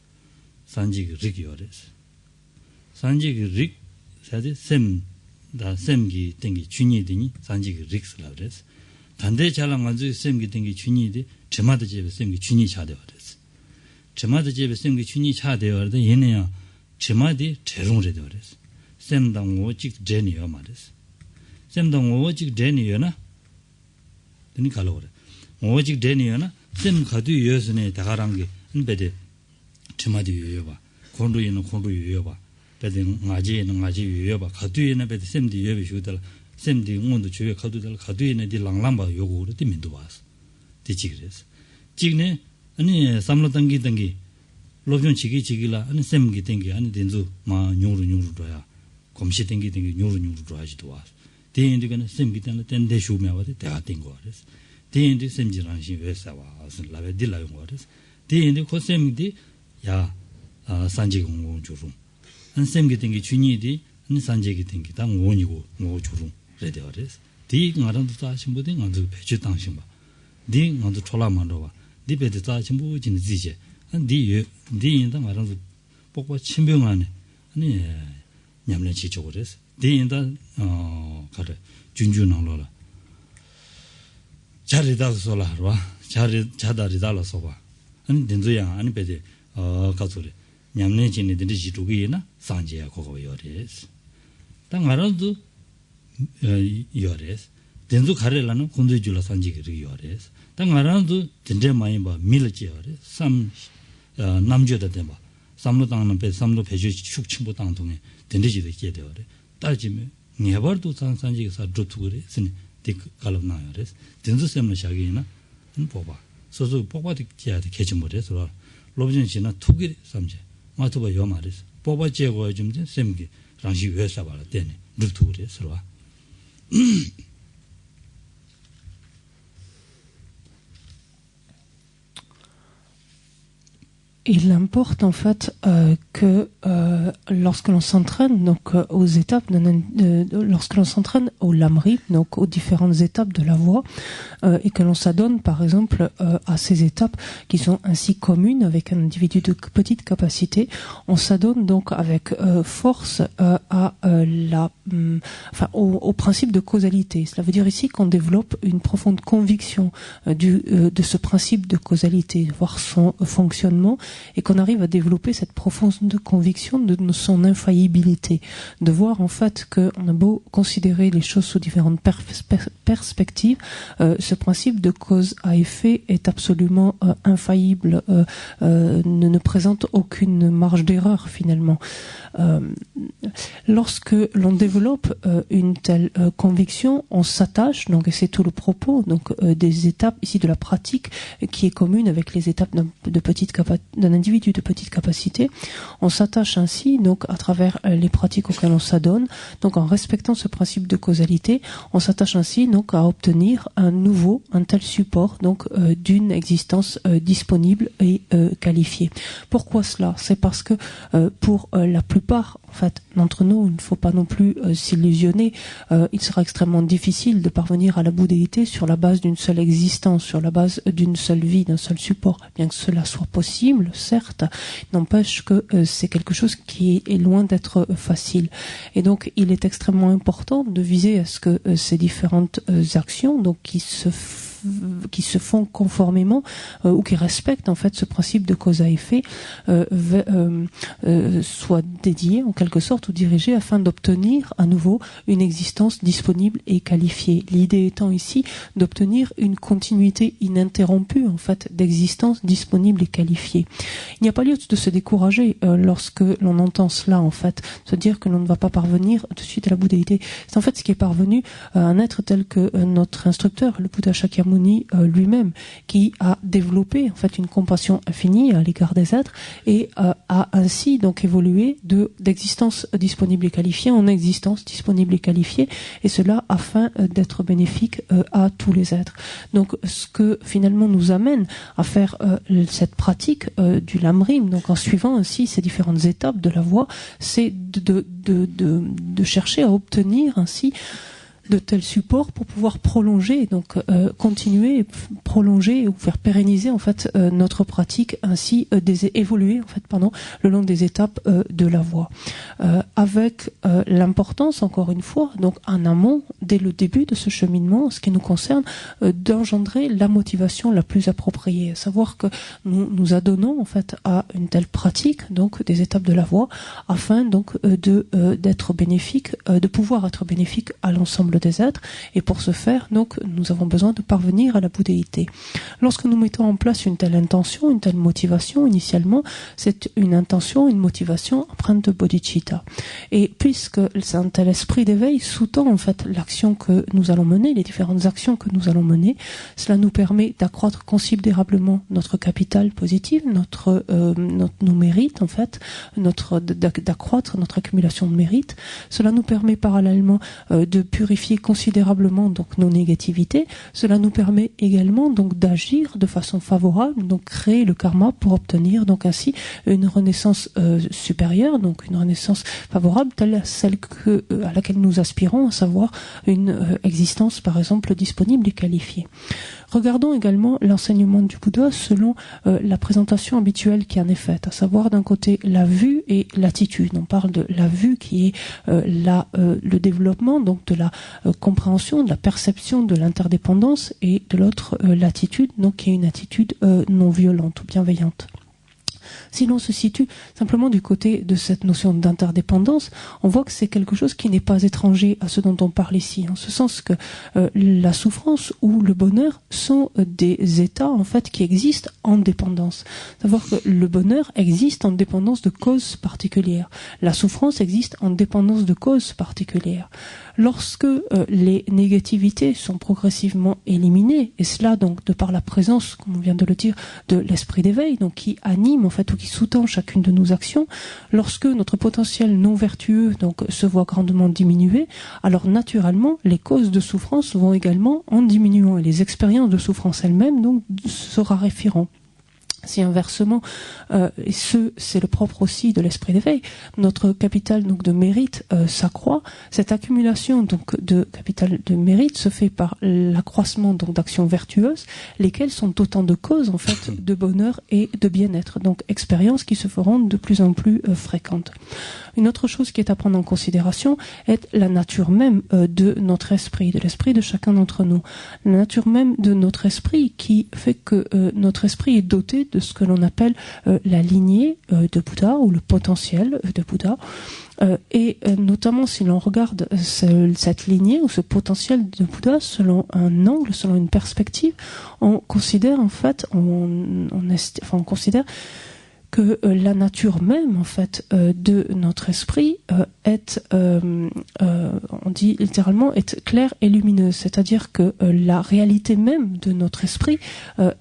산지기 릭 요레스 산지기 릭 사지 셈다 셈기 땡기 춘이더니 산지기 릭스라 그래스 단대 잘랑 가지고 셈기 땡기 춘이디 저마다 집에 셈기 춘이 차대 그래스 저마다 집에 셈기 춘이 차대 그래도 얘네야 저마디 제롱래 그래스 셈당 오직 제니요 말이스 셈당 오직 제니요나 되니 갈로래 오직 제니요나 셈 가도 여스네 다가랑게 인베데 저마디 요요봐 콘도이는 콘도 요요봐 베데 나지는 나지 요요봐 가도이는 베데 셈디 요비 쇼들 셈디 응원도 주에 가도들 가도이는 디 랑랑바 요고 그랬디 민도 와서 디지 그래서 지금 아니 삼로 당기 로존 지기라 아니 셈기 당기 아니 된주 마 뇽루 줘야 검시 당기 뇽루 줘야지도 와 대인들은 셈기 때문에 된대 쇼메와데 대가 된 거라서 대인들 셈지랑시 회사와 라베 딜라용 거라서 대인들 코셈디 야 산지공 주로 한 셈기 당기 주니디 한 산지기 당기 당 원이고 뭐 주로 그래더라서 디 나란도 다신 보된 안도 배주 당신 봐. 디 나도 졸라만도 봐. 디 배드 다신 보진 지제. 디 인다 나란도 뽑고 침병하네. 아니 냠내 지적을 했어. 디 인다 가래 준준나로라. 자리다서 솔라와. 자다리다라서 봐. 아니 된저야 아니 배드 가소리. 냠내 진이들이 지도기나 산지야 그거 요레스. 땅 알아도 요레스. 된조 가래라는 콘도줄라 산지기 요레스. 땅 알아도 된제 많이 봐 밀지 요레스. 삼 남주다 된봐. 삼로 땅은 배 삼로 배주 축침보 땅 동에 된지도 있게 되어래. 따지면 네버도 산지기 사 좋고 그래. 스니 디 갈나 요레스. 된조 셈나 샤기나 뽑아. 소소 뽑아도 지야도 개지 못해서 로빈 씨나 투기 삼제. 마토바 요 말이스. 뽑아 제거 좀 셈기 랑시 회사 봐라 되네. 루트 그래서 와. Il importe en fait que lorsque l'on s'entraîne donc aux étapes, lorsque l'on s'entraîne au lamrim, donc aux différentes étapes de la voix, et que l'on s'adonne par exemple à ces étapes qui sont ainsi communes avec un individu de petite capacité, on s'adonne donc avec force au principe de causalité. Cela veut dire ici qu'on développe une profonde conviction de ce principe de causalité, voir son fonctionnement, et qu'on arrive à développer cette profonde conviction de son infaillibilité, de voir en fait qu'on a beau considérer les choses sous différentes perspectives, ce principe de cause à effet est absolument infaillible, ne présente aucune marge d'erreur finalement. Lorsque l'on développe une telle conviction, on s'attache, donc et c'est tout le propos donc des étapes ici de la pratique qui est commune avec les étapes d'un individu de petite capacité. On s'attache ainsi donc à travers les pratiques auxquelles on s'adonne, donc en respectant ce principe de causalité, on s'attache ainsi donc à obtenir un tel support donc d'une existence disponible et qualifiée. Pourquoi cela? C'est parce que pour la plupart en fait d'entre nous, il ne faut pas non plus s'illusionner, il sera extrêmement difficile de parvenir à la bouddhéité sur la base d'une seule existence, sur la base d'une seule vie, d'un seul support. Bien que cela soit possible, certes, n'empêche que c'est quelque chose qui est loin d'être facile. Et donc il est extrêmement important de viser à ce que ces différentes actions donc qui se font conformément ou qui respectent en fait ce principe de cause à effet soient dédiées en quelque sorte ou dirigées afin d'obtenir à nouveau une existence disponible et qualifiée. L'idée étant ici d'obtenir une continuité ininterrompue en fait d'existence disponible et qualifiée. Il n'y a pas lieu de se décourager lorsque l'on entend cela en fait, se dire que l'on ne va pas parvenir tout de suite à la bouddhéité. C'est en fait ce qui est parvenu à un être tel que notre instructeur, le Bouddha Shakyamuni lui-même, qui a développé en fait une compassion infinie à l'égard des êtres et a ainsi donc évolué d'existence disponible et qualifiée en existence disponible et qualifiée, et cela afin d'être bénéfique à tous les êtres. Donc ce que finalement nous amène à faire cette pratique du lamrim, donc en suivant ainsi ces différentes étapes de la voie, c'est de chercher à obtenir ainsi de tels supports pour pouvoir prolonger, donc continuer, prolonger ou faire pérenniser en fait notre pratique, ainsi évoluer en fait le long des étapes de la voie, avec l'importance encore une fois donc en amont dès le début de ce cheminement, ce qui nous concerne, d'engendrer la motivation la plus appropriée, à savoir que nous adonnons en fait à une telle pratique donc des étapes de la voie afin donc d'être bénéfique, de pouvoir être bénéfique à l'ensemble des êtres, et pour ce faire donc nous avons besoin de parvenir à la bouddhéité. Lorsque nous mettons en place une telle intention, une telle motivation, initialement c'est une intention, une motivation empreinte de bodhicitta, et puisque un tel esprit d'éveil sous-tend en fait l'action que nous allons mener, les différentes actions que nous allons mener, cela nous permet d'accroître considérablement notre capital positif, nos mérites en fait, d'accroître notre accumulation de mérites. Cela nous permet parallèlement de purifier considérablement donc nos négativités. Cela nous permet également donc d'agir de façon favorable, donc créer le karma pour obtenir donc ainsi une renaissance supérieure, donc une renaissance favorable telle celle à laquelle nous aspirons, à savoir une existence par exemple disponible et qualifiée. Regardons également l'enseignement du Bouddha selon la présentation habituelle qui en est faite, à savoir d'un côté la vue et l'attitude. On parle de la vue qui est le développement donc de la compréhension, de la perception de l'interdépendance, et de l'autre l'attitude donc qui est une attitude non violente ou bienveillante. Si l'on se situe simplement du côté de cette notion d'interdépendance, on voit que c'est quelque chose qui n'est pas étranger à ce dont on parle ici, en ce sens que la souffrance ou le bonheur sont des états en fait qui existent en dépendance. Savoir que le bonheur existe en dépendance de causes particulières, la souffrance existe en dépendance de causes particulières. Lorsque les négativités sont progressivement éliminées, et cela donc de par la présence, comme on vient de le dire, de l'esprit d'éveil, donc qui anime en fait ou qui sous-tend chacune de nos actions, lorsque notre potentiel non vertueux donc se voit grandement diminué, alors naturellement les causes de souffrance vont également en diminuant, et les expériences de souffrance elles-mêmes donc se raréfieront. Si inversement, et c'est le propre aussi de l'esprit d'éveil, notre capital donc de mérite s'accroît. Cette accumulation donc de capital de mérite se fait par l'accroissement donc d'actions vertueuses, lesquelles sont autant de causes en fait de bonheur et de bien-être. Donc expériences qui se feront de plus en plus fréquentes. Une autre chose qui est à prendre en considération est la nature même de notre esprit, de l'esprit de chacun d'entre nous. La nature même de notre esprit qui fait que notre esprit est doté de ce que l'on appelle la lignée de Bouddha ou le potentiel de Bouddha. Et notamment si l'on regarde cette lignée ou ce potentiel de Bouddha selon un angle, selon une perspective, on considère en fait, on considère que la nature même en fait de notre esprit est, on dit littéralement, est claire et lumineuse, c'est-à-dire que la réalité même de notre esprit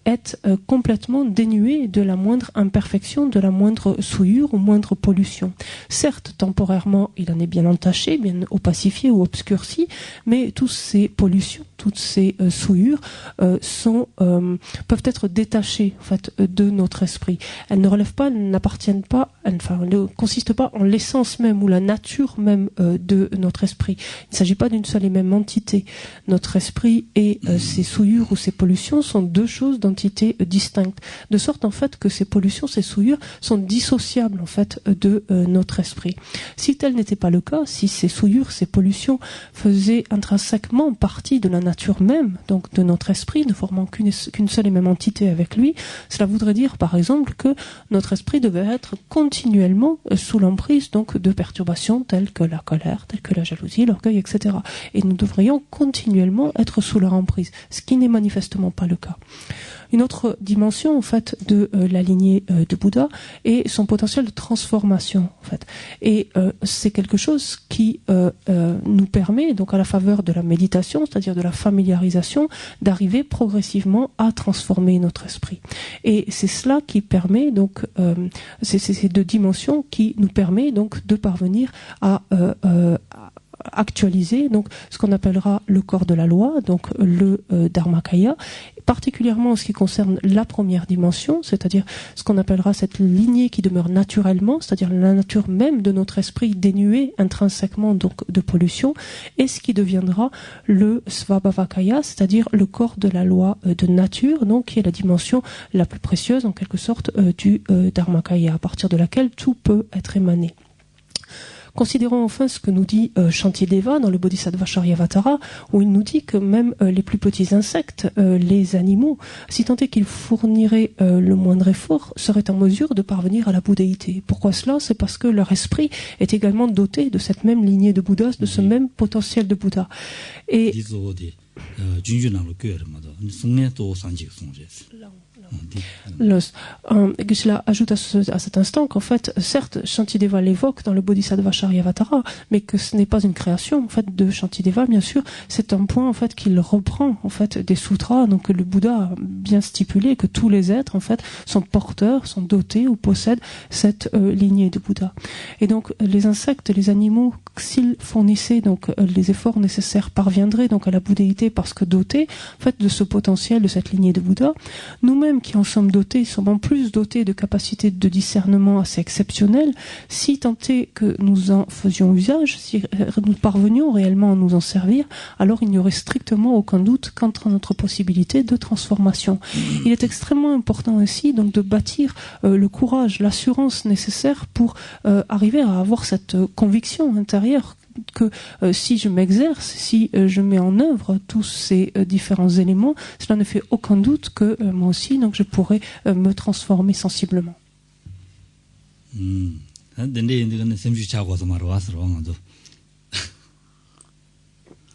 est complètement dénuée de la moindre imperfection, de la moindre souillure ou moindre pollution. Certes, temporairement, il en est bien entaché, bien opacifié ou obscurci, mais toutes ces pollutions, toutes ces souillures peuvent être détachées en fait de notre esprit. Elles ne relèvent pas, n'appartiennent pas, enfin, ne consistent pas en l'essence même ou la nature même de notre esprit. Il ne s'agit pas d'une seule et même entité. Notre esprit et ses souillures ou ses pollutions sont deux choses d'entités distinctes, de sorte en fait que ces pollutions, ces souillures sont dissociables en fait de notre esprit. Si tel n'était pas le cas, si ces souillures, ces pollutions faisaient intrinsèquement partie de la nature même, donc de notre esprit, ne formant qu'une seule et même entité avec lui, cela voudrait dire par exemple que notre esprit devait être continuellement sous l'emprise donc de perturbations telles que la colère, telles que la jalousie, l'orgueil, etc. Et nous devrions continuellement être sous leur emprise, ce qui n'est manifestement pas le cas. Une autre dimension en fait de la lignée de Bouddha est son potentiel de transformation en fait. Et c'est quelque chose qui nous permet donc à la faveur de la méditation, c'est-à-dire de la familiarisation, d'arriver progressivement à transformer notre esprit. Et c'est cela qui permet donc c'est ces deux dimensions qui nous permet donc de parvenir à actualiser donc ce qu'on appellera le corps de la loi, donc le Dharmakaya, particulièrement en ce qui concerne la première dimension, c'est-à-dire ce qu'on appellera cette lignée qui demeure naturellement, c'est-à-dire la nature même de notre esprit dénuée intrinsèquement donc de pollution, et ce qui deviendra le Svabhavakaya, c'est-à-dire le corps de la loi de nature, donc qui est la dimension la plus précieuse en quelque sorte du Dharmakaya, à partir de laquelle tout peut être émané. Considérons enfin ce que nous dit Shantideva dans le Bodhisattva Charyavatara, où il nous dit que même les plus petits insectes, les animaux, si tant est qu'ils fourniraient le moindre effort, seraient en mesure de parvenir à la bouddhéité. Pourquoi cela? C'est parce que leur esprit est également doté de cette même lignée de Bouddha, de ce même potentiel de Bouddha. Et Geshe-la ajoute à cet instant qu'en fait, certes, Shantideva l'évoque dans le Bodhisattva Charyavatara, mais que ce n'est pas une création en fait de Shantideva, bien sûr. C'est un point en fait qu'il reprend en fait des sutras, donc le Bouddha a bien stipulé que tous les êtres en fait sont porteurs, sont dotés ou possèdent cette lignée de Bouddha. Et donc les insectes, les animaux, s'ils fournissaient donc les efforts nécessaires, parviendraient donc à la bouddhéité parce que dotés en fait de ce potentiel, de cette lignée de Bouddha. Nous-mêmes qui en sommes dotés, sommes en plus dotés de capacités de discernement assez exceptionnelles, si tant est que nous en faisions usage, si nous parvenions réellement à nous en servir, alors il n'y aurait strictement aucun doute quant à notre possibilité de transformation. Il est extrêmement important ainsi donc de bâtir le courage, l'assurance nécessaire pour arriver à avoir cette conviction intérieure que si je m'exerce, si je mets en œuvre tous ces différents éléments, cela ne fait aucun doute que moi aussi, donc je pourrais me transformer sensiblement.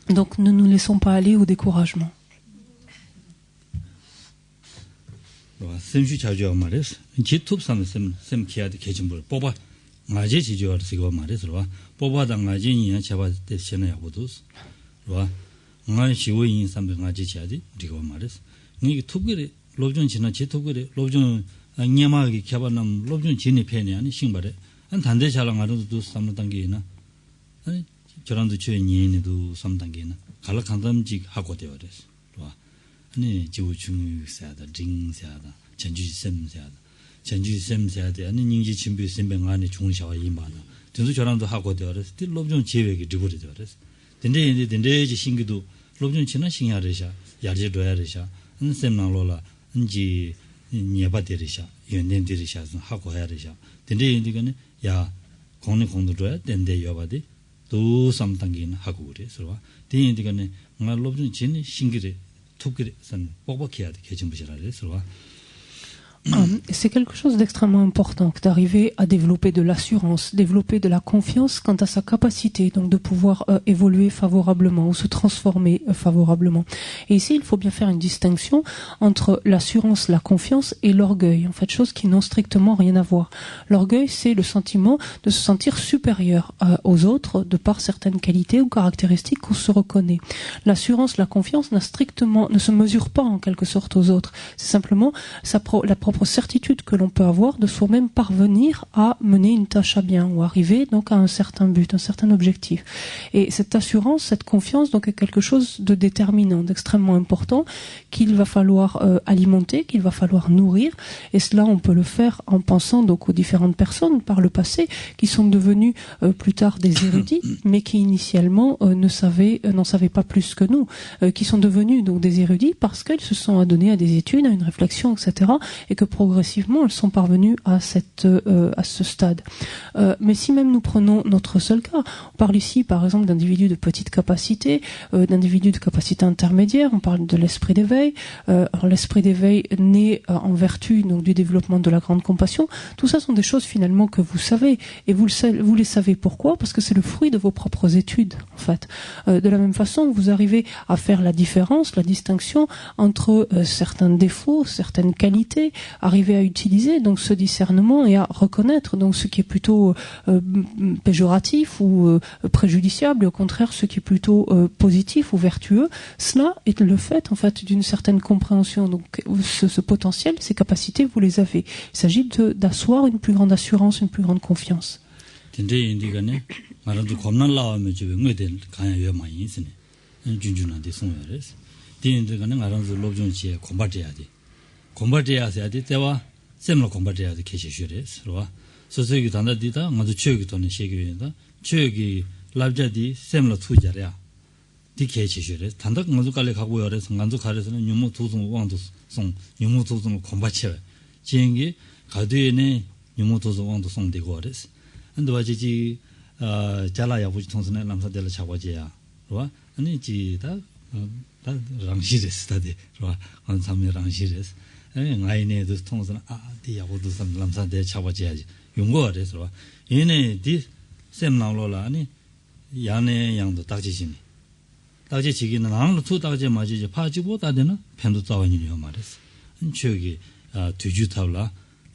Donc ne nous laissons pas aller au découragement. ngaje chi jo sigo mare sro boba da ngaje ni ya chaba de chena ya bodus ro nga shiwo yin sambe ngaje chaji digo mare ni tubgere lobjon china che tubgere lobjon nyama gi kyabanam lobjon chini pene 아니 싱바레 한 단대 잘랑 하는도 3 단계나 아니 저런도 최 니에도 3 단계나 갈라 간담직 하고 되어res 로 아니 지우 중요사다 징사다 전주 셈사다 전주 셈사다 아니 닝지 준비 선배 안에 중샤와 이마다 전주 저랑도 하고 되어서 롭좀 제외기 드부리 되어서 근데 신기도 롭좀 지나 신야르샤 야르도야르샤 셈나로라 인지 녀바데르샤 연된데르샤 하고 해야르샤 근데 이거는 야 공도줘야 된대 여바디 또 삼단계는 하고 그래 서로 대인들간에 말 롭좀 진 신기를 툭그래 선 뻑뻑해야 돼 개진부시라 서로 C'est quelque chose d'extrêmement important que d'arriver à développer de l'assurance, développer de la confiance quant à sa capacité donc de pouvoir évoluer favorablement ou se transformer favorablement. Et ici, il faut bien faire une distinction entre l'assurance, la confiance et l'orgueil, en fait, choses qui n'ont strictement rien à voir. L'orgueil, c'est le sentiment de se sentir supérieur aux autres de par certaines qualités ou caractéristiques qu'on se reconnaît. L'assurance, la confiance ne se mesure pas en quelque sorte aux autres. C'est simplement la propre certitude que l'on peut avoir de soi-même parvenir à mener une tâche à bien ou arriver donc à un certain but, un certain objectif. Et cette assurance, cette confiance donc est quelque chose de déterminant, d'extrêmement important qu'il va falloir alimenter, qu'il va falloir nourrir. Et cela, on peut le faire en pensant donc aux différentes personnes par le passé qui sont devenues plus tard des érudits, mais qui initialement n'en savaient pas plus que nous, qui sont devenus donc des érudits parce qu'elles se sont adonnées à des études, à une réflexion, etc. Et que progressivement elles sont parvenues à ce stade. Mais si même nous prenons notre seul cas, on parle ici par exemple d'individus de petite capacité, d'individus de capacité intermédiaire, on parle de l'esprit d'éveil. Alors l'esprit d'éveil né en vertu donc du développement de la grande compassion. Tout ça sont des choses finalement que vous savez et vous les savez pourquoi? Parce que c'est le fruit de vos propres études en fait. De la même façon, vous arrivez à faire la différence, la distinction entre certains défauts, certaines qualités, arriver à utiliser donc ce discernement et à reconnaître donc ce qui est plutôt péjoratif ou préjudiciable et au contraire ce qui est plutôt positif ou vertueux. Cela est le fait en fait d'une certaine compréhension. Donc ce potentiel, ces capacités, vous les avez. Il s'agit d'asseoir une plus grande assurance, une plus grande confiance. 공부해야 돼. 때와 셈로 공부해야 돼. 계시셔레스. 그러와 소소기 단다디다 아주 최기 돈의 시기에다 최기 랍자디 셈로 투자랴. 디 계시셔레스. 단다 아주 깔래 가고 열에 상간도 가려서는 유무 도송 왕도 송 유무 도송 공부쳐. 지행기 가드에네 유무 도송 왕도 송되고 그랬어. 근데 와지지 잘라야 보지 통선에 남사들 잡아줘야. 그러와 아니 지다 다 랑시레스 다데. 그러와 한 삼일 랑시레스. 아이네도 통해서 디야고도 삼람사대 잡아줘야지 용거래서 얘네 디 셈나로라 아니 야네 양도 딱지시니 딱지지기는 아무도 두 딱지 맞이지 파지보다는 편도 자원이요 말했어 저기 뒤주탑라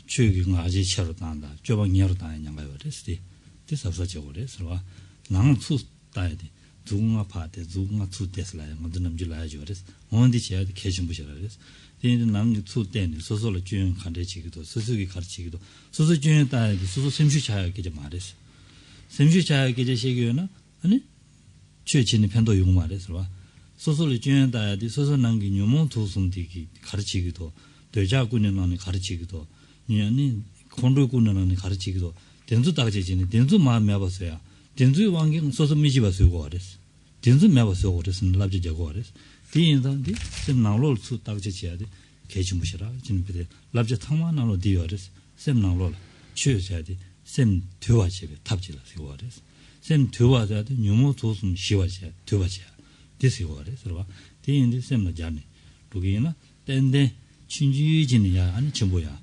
저기 아지 쳐로 단다 저방이로 다냐가 그랬지 디서서죠 그래서 나는 투 따야 돼 누군가 파대 누군가 투 됐을라야 먼저 남줄라야지 그랬어 언디 제가 계신 부셔라 그랬어 대는 남주 투 때는 소소로 주연 간대지기도 소소기 가르치기도 소소 주연 따야지 소소 샘슈차야게 좀 말했어 샘슈차야게 제 시기에는 아니 최진의 편도 용 말했어 봐 소소로 주연 따야지 소소 남기 묘모 도숨디기 가르치기도 되자군은 안에 가르치기도 아니 콘로군은 안에 가르치기도 된주 따지지는 된주 마음에 봐서야 된주 왕경 소소 미지 봐서 그랬어 된주 매봐서 그랬어 랍지자고 그랬어 디인단디 셈나로를 수 딱지지야 돼 개주무시라 진비데 랍지 탕만나로 디어레스 셈나로를 취해야 돼 셈 되와지게 탑지라 세워레스 셈 되와야 돼 뉴모 도숨 시와지야 되와지야 디세워레스 봐 디인디 셈나 자네 루기나 땐데 친지진이야 아니 전부야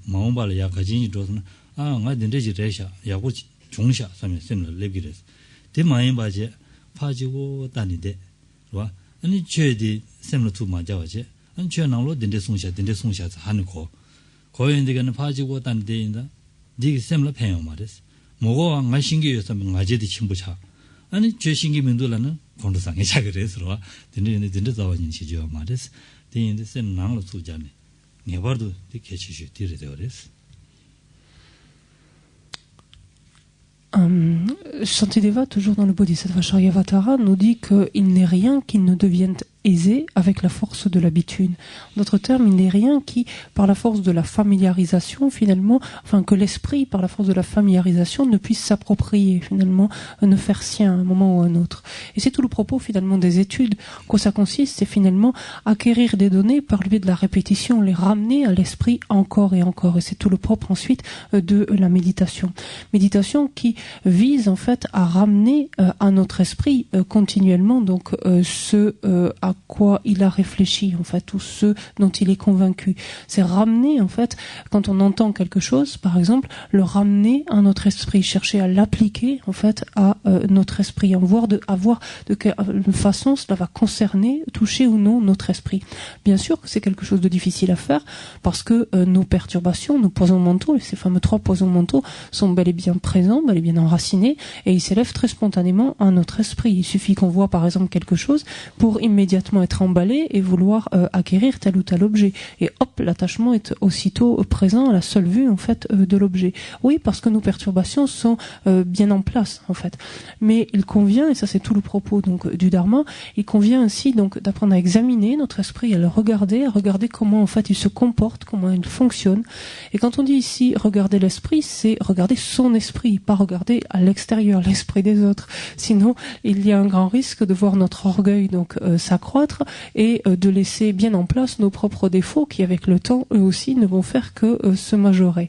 마음발에 야 가진이 줘서는 나 된대지 레샤 야고 종샤 사면 셈을 레기레스 디 마음바지 파지고 다니데 봐 아니 죄디 셈로 두 맞아와지 안 죄나로 된대 송샤 하는 거 거인데가는 파지고 단데인다 네 셈로 패요 말했어 뭐고 안 신기해서 맞제디 친구차 아니 죄 신기면도라는 공도상에 자그래서 된대 자원인 시죠 말했어 대인데 셈 나로 투자네 네버도 되게 치시 뒤에 되어랬어 Shantideva, toujours dans le Bodhisattva Charyavatara, nous dit qu'il n'est rien qui ne devienne aisé avec la force de l'habitude. En d'autres termes, il n'est rien qui, par la force de la familiarisation, finalement, enfin que l'esprit, par la force de la familiarisation, ne puisse s'approprier, finalement, ne faire sien à un moment ou à un autre. Et c'est tout le propos, finalement, des études. Quoi ça consiste, c'est finalement acquérir des données par le biais de la répétition, les ramener à l'esprit encore et encore. Et c'est tout le propre ensuite de la méditation. Méditation qui vise en fait à ramener à notre esprit continuellement donc ce à quoi il a réfléchi en fait, ou ce dont il est convaincu. C'est ramener en fait, quand on entend quelque chose par exemple, le ramener à notre esprit, chercher à l'appliquer en fait à notre esprit, à voir de quelle façon cela va concerner, toucher ou non notre esprit. Bien sûr que c'est quelque chose de difficile à faire parce que nos perturbations, nos poisons mentaux, ces fameux 3 poisons mentaux sont bel et bien présents, bel et bien enracinés, et ils s'élèvent très spontanément à notre esprit. Il suffit qu'on voit par exemple quelque chose pour immédiatement être emballé et vouloir acquérir tel ou tel objet. Et hop, l'attachement est aussitôt présent à la seule vue en fait de l'objet. Oui, parce que nos perturbations sont bien en place en fait. Mais il convient, et ça c'est tout le propos donc du Dharma, il convient ainsi donc d'apprendre à examiner notre esprit, à le regarder, à regarder comment en fait il se comporte, comment il fonctionne. Et quand on dit ici regarder l'esprit, c'est regarder son esprit, pas regarder à l'extérieur l'esprit des autres. Sinon, il y a un grand risque de voir notre orgueil donc s'accroître et de laisser bien en place nos propres défauts qui, avec le temps, eux aussi, ne vont faire que se majorer.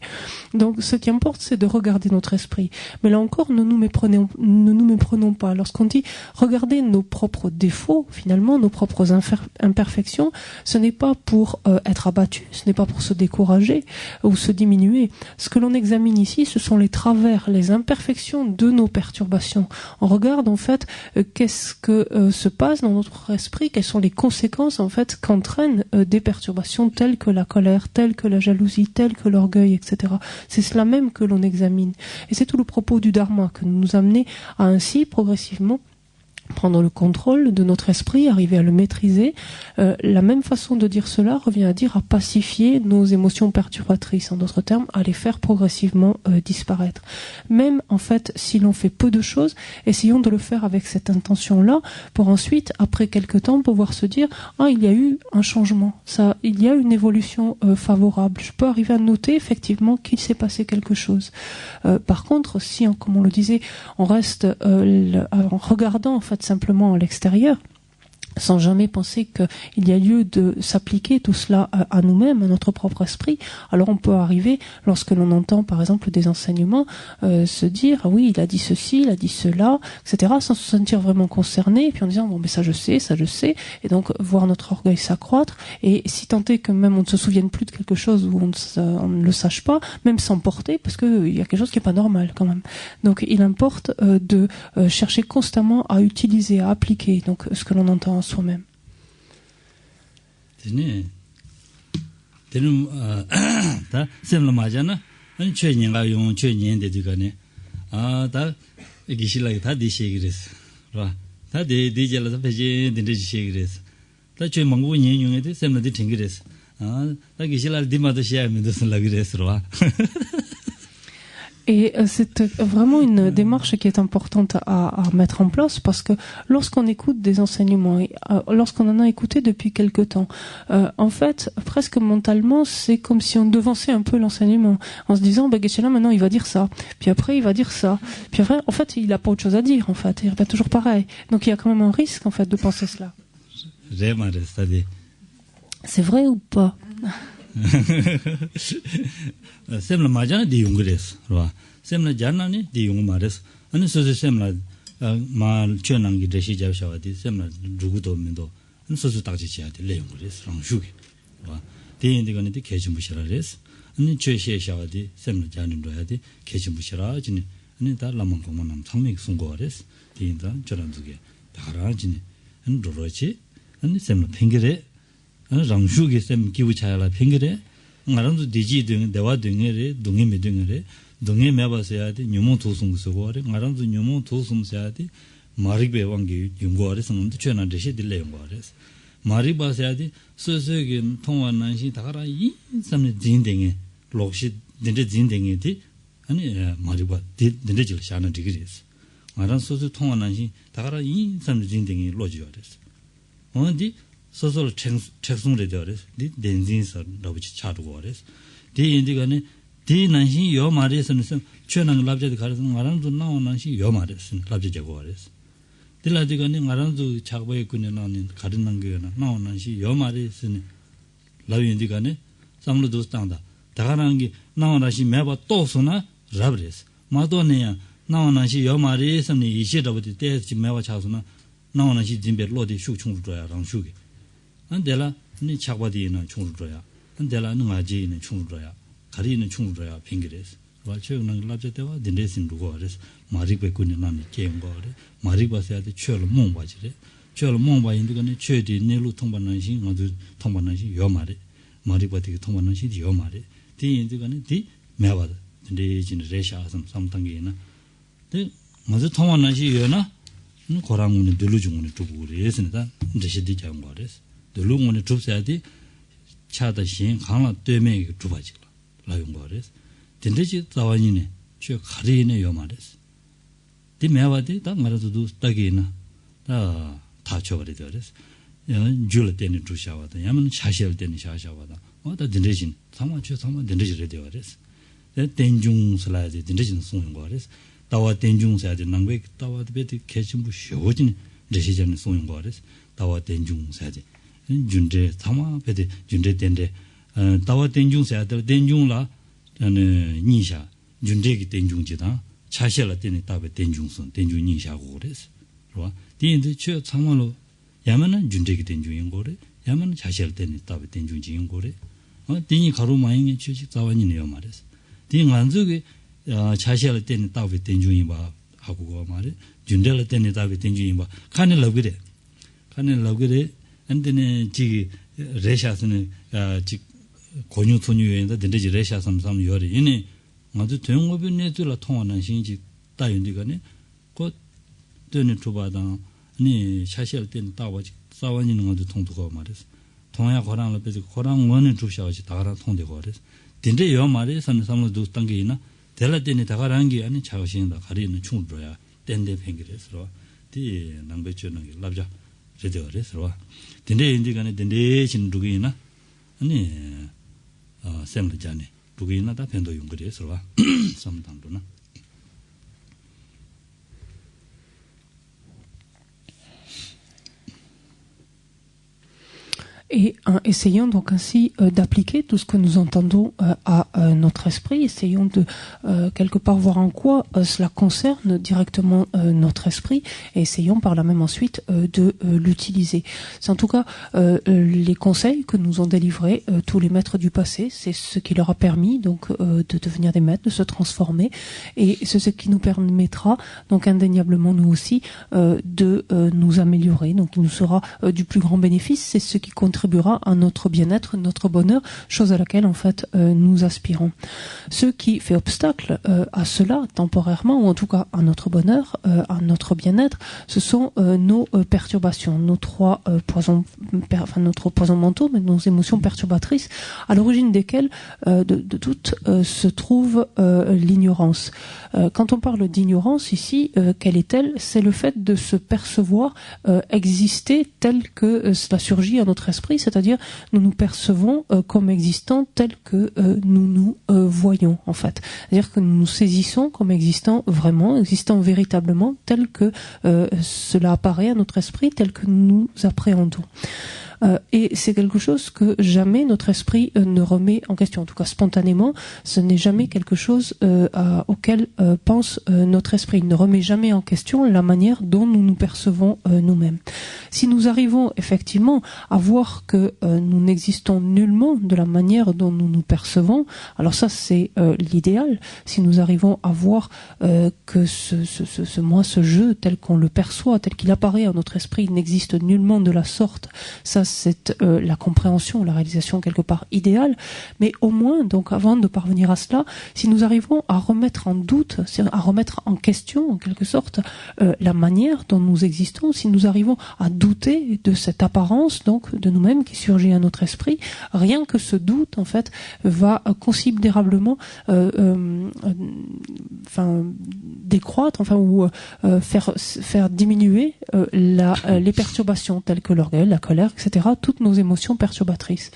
Donc, ce qui importe, c'est de regarder notre esprit. Mais là encore, ne nous méprenons pas. Lorsqu'on dit regarder nos propres défauts, finalement, nos propres imperfections, ce n'est pas pour être abattu, ce n'est pas pour se décourager ou se diminuer. Ce que l'on examine ici, ce sont les travers, les imperfections de nos perturbations. On regarde en fait qu'est-ce que se passe dans notre esprit, quelles sont les conséquences en fait qu'entraînent des perturbations telles que la colère, telles que la jalousie, telles que l'orgueil, etc. C'est cela même que l'on examine. Et c'est tout le propos du Dharma que nous amener à ainsi progressivement prendre le contrôle de notre esprit, arriver à le maîtriser. La même façon de dire cela revient à dire à pacifier nos émotions perturbatrices, en d'autres termes, à les faire progressivement disparaître. Même, en fait, si l'on fait peu de choses, essayons de le faire avec cette intention-là, pour ensuite, après quelque temps, pouvoir se dire « Ah, il y a eu un changement, il y a une évolution favorable. Je peux arriver à noter, effectivement, qu'il s'est passé quelque chose. » Par contre, si, comme on le disait, on reste en regardant, en fait, simplement à l'extérieur, sans jamais penser qu'il y a lieu de s'appliquer tout cela à nous-mêmes, à notre propre esprit, alors on peut arriver, lorsque l'on entend par exemple des enseignements, se dire ah oui, il a dit ceci, il a dit cela, etc., sans se sentir vraiment concerné, et puis en disant bon mais ça je sais, et donc voir notre orgueil s'accroître, et si tant est que même on ne se souvienne plus de quelque chose ou on ne le sache pas, même s'emporter, parce qu'il y a quelque chose qui n'est pas normal quand même. Donc il importe de chercher constamment à utiliser, à appliquer donc ce que l'on entend soi-même. Tenim ta semla majana ani chönying ga yong chönyen de digane ta gishila ta di shegres ra ta de jela ta peje de shegres ta chö mangbu nyen yong de semla de tingres ta gishila di ma de shya me de lagres ra. Et c'est vraiment une démarche qui est importante à mettre en place parce que lorsqu'on écoute des enseignements, et lorsqu'on en a écouté depuis quelque temps, en fait, presque mentalement, c'est comme si on devançait un peu l'enseignement en se disant, bah, Geshe-la, maintenant, il va dire ça. Puis après, il va dire ça. Puis après, en fait, il n'a pas autre chose à dire, en fait. Il répète toujours pareil. Donc, il y a quand même un risque, en fait, de penser cela. C'est vrai ou pas? semla majana di yungres ro semla janani di yungmares ani so semla ma chönang gi deshi jaw shawadi semla rugu do mendo ani so takji chiade le yungres rangshu ro de indigani de kejum busharares ani chöshi shawadi semla janim royadi kejum bushara jini ani da lamang gongmanam changmik sunggores de inda joranduge dara jini ani rorochi ani semla pengere rangshuge sem kibu chayala pengere ngarandu deji de dewa dengere dunge me dengere dunge me basayade nyumo tosung sogore ngarandu nyumo tosum sayade marigbe wangi yungore samdu chena deshi dille yungore mari basayade sosoge tongwan nanshi takara yi samne jindenge lokshi dende jindenge di ani mariba dende jil shana digres ngaran soso tongwan nanshi takara yi samne jindenge lojiyores ondi 소소로 책송을 되어res 디 덴진서 러브치 차르고res 디 인디가네 디 난시 요 말에서는 최난 랍제도 가르서 말한도 나오난시 요 말에서 랍제고res 딜라디가네 말한도 작보에 군에 나오는 가르는 거나 나오난시 요 말에서 라윈디가네 삼로도 땅다 다가는 게 나오나시 매바 또서나 랍레스 마도네야 나오나시 요 말에서 이시더부터 때지 매바 차서나 나오나시 진배 로디 슈충주야 랑슈게 안데라 니 작바디는 충주야 안데라 능아지는 충주야 가리는 충주야 핑기레스 와체는 랍제대와 딘데신 루고레스 마리베군이 나니 게임거레 마리바세야데 최를 몽바지레 최를 몽바인데가네 최디 내루 통반난시 어두 통반난시 요마레 마리바디 통반난시 요마레 디인데가네 디 매바다 딘데진 레샤섬 삼탕게나 데 먼저 통반난시 요나 고랑군이 들루중군이 두고 그래서다 이제시디 장거레스 들루군이 줍사야디 차다신 강라 되매 줍아지라 라용거레스 딘데지 자완이네 저 가리네 요마레스 디 매와디 다 말아도 딱이나 다 다쳐버리 되어레스 줄 때는 주샤와다 야면 샤시할 때는 샤샤와다 어다 딘데진 상마 딘데지래 되어레스 덴중 슬라이드 딘데진 송인 거레스 다와 덴중 사야지 낭베 다와 베티 개침부 쇼진 레시전 송인 거레스 다와 덴중 사야지 준제 상마 베티 준제 덴데 다와 덴중 사야들 덴중라 니샤 준제기 덴중지다 차시할 때는 답에 덴중선 덴중 니샤고 그래서 그렇아 디인데 최 상마로 야면은 준제기 덴중인 거래 야면은 차시할 때는 답에 덴중지인 거래 디니 가루마잉의 취직 자원이네요 말했어 디 안쪽에 차시할 때는 답에 덴중이 봐 하고 말해 준제할 때는 답에 덴중이 봐 칸을 러그래 안데네 지 레샤스는 지 권유토뉴에다 덴데지 레샤 삼삼 요리 이니 아주 대응업인 내들라 통하는 신지 따윤디가네 곧 되는 주바다 아니 샤시할 때는 따와지 싸워지는 것도 통도가 말했어 통야 거랑을 빼서 거랑 원을 주셔야지 다가랑 통되고 그래서 덴데 요 말에 삼삼도 단계 있나 될라 때는 다가랑 게 아니 자신다 가리는 충으로야 덴데 팽기래서 디 남배주는 게 랍자 제대로래서 덴데 인디가네 덴데 진두기나 아니 샘르자네 두기나 다 변도 용거리에서 와 삼당도나 Et essayons donc ainsi d'appliquer tout ce que nous entendons à notre esprit. Essayons de quelque part voir en quoi cela concerne directement notre esprit et essayons par là même ensuite de l'utiliser. C'est en tout cas les conseils que nous ont délivrés tous les maîtres du passé. C'est ce qui leur a permis donc de devenir des maîtres, de se transformer, et c'est ce qui nous permettra donc indéniablement nous aussi de nous améliorer. Donc il nous sera du plus grand bénéfice. C'est ce qui contribuera à notre bien-être, notre bonheur, chose à laquelle en fait nous aspirons. Ce qui fait obstacle à cela temporairement, ou en tout cas à notre bonheur, à notre bien-être, ce sont nos perturbations, nos trois poisons, notre poison mentaux, mais nos émotions perturbatrices, à l'origine desquelles de toutes se trouve l'ignorance. Quand on parle d'ignorance ici, quelle est-elle? C'est le fait de se percevoir exister tel que cela surgit à notre esprit, c'est-à-dire nous nous percevons comme existants tels que nous nous voyons en fait. C'est-à-dire que nous nous saisissons comme existants vraiment, existants véritablement tel que cela apparaît à notre esprit, tel que nous appréhendons. Et c'est quelque chose que jamais notre esprit ne remet en question. En tout cas, spontanément, ce n'est jamais quelque chose auquel pense notre esprit. Il ne remet jamais en question la manière dont nous nous percevons nous-mêmes. Si nous arrivons effectivement à voir que nous n'existons nullement de la manière dont nous nous percevons, alors ça c'est l'idéal. Si nous arrivons à voir que ce jeu tel qu'on le perçoit, tel qu'il apparaît à notre esprit, n'existe nullement de la sorte, ça c'est la compréhension, la réalisation quelque part idéale, mais au moins, donc avant de parvenir à cela, si nous arrivons à remettre en doute, à remettre en question en quelque sorte la manière dont nous existons, si nous arrivons à douter de cette apparence donc de nous-mêmes qui surgit à notre esprit, rien que ce doute en fait va considérablement décroître, ou faire diminuer les perturbations telles que l'orgueil, la colère, etc., etc. Toutes nos émotions perturbatrices.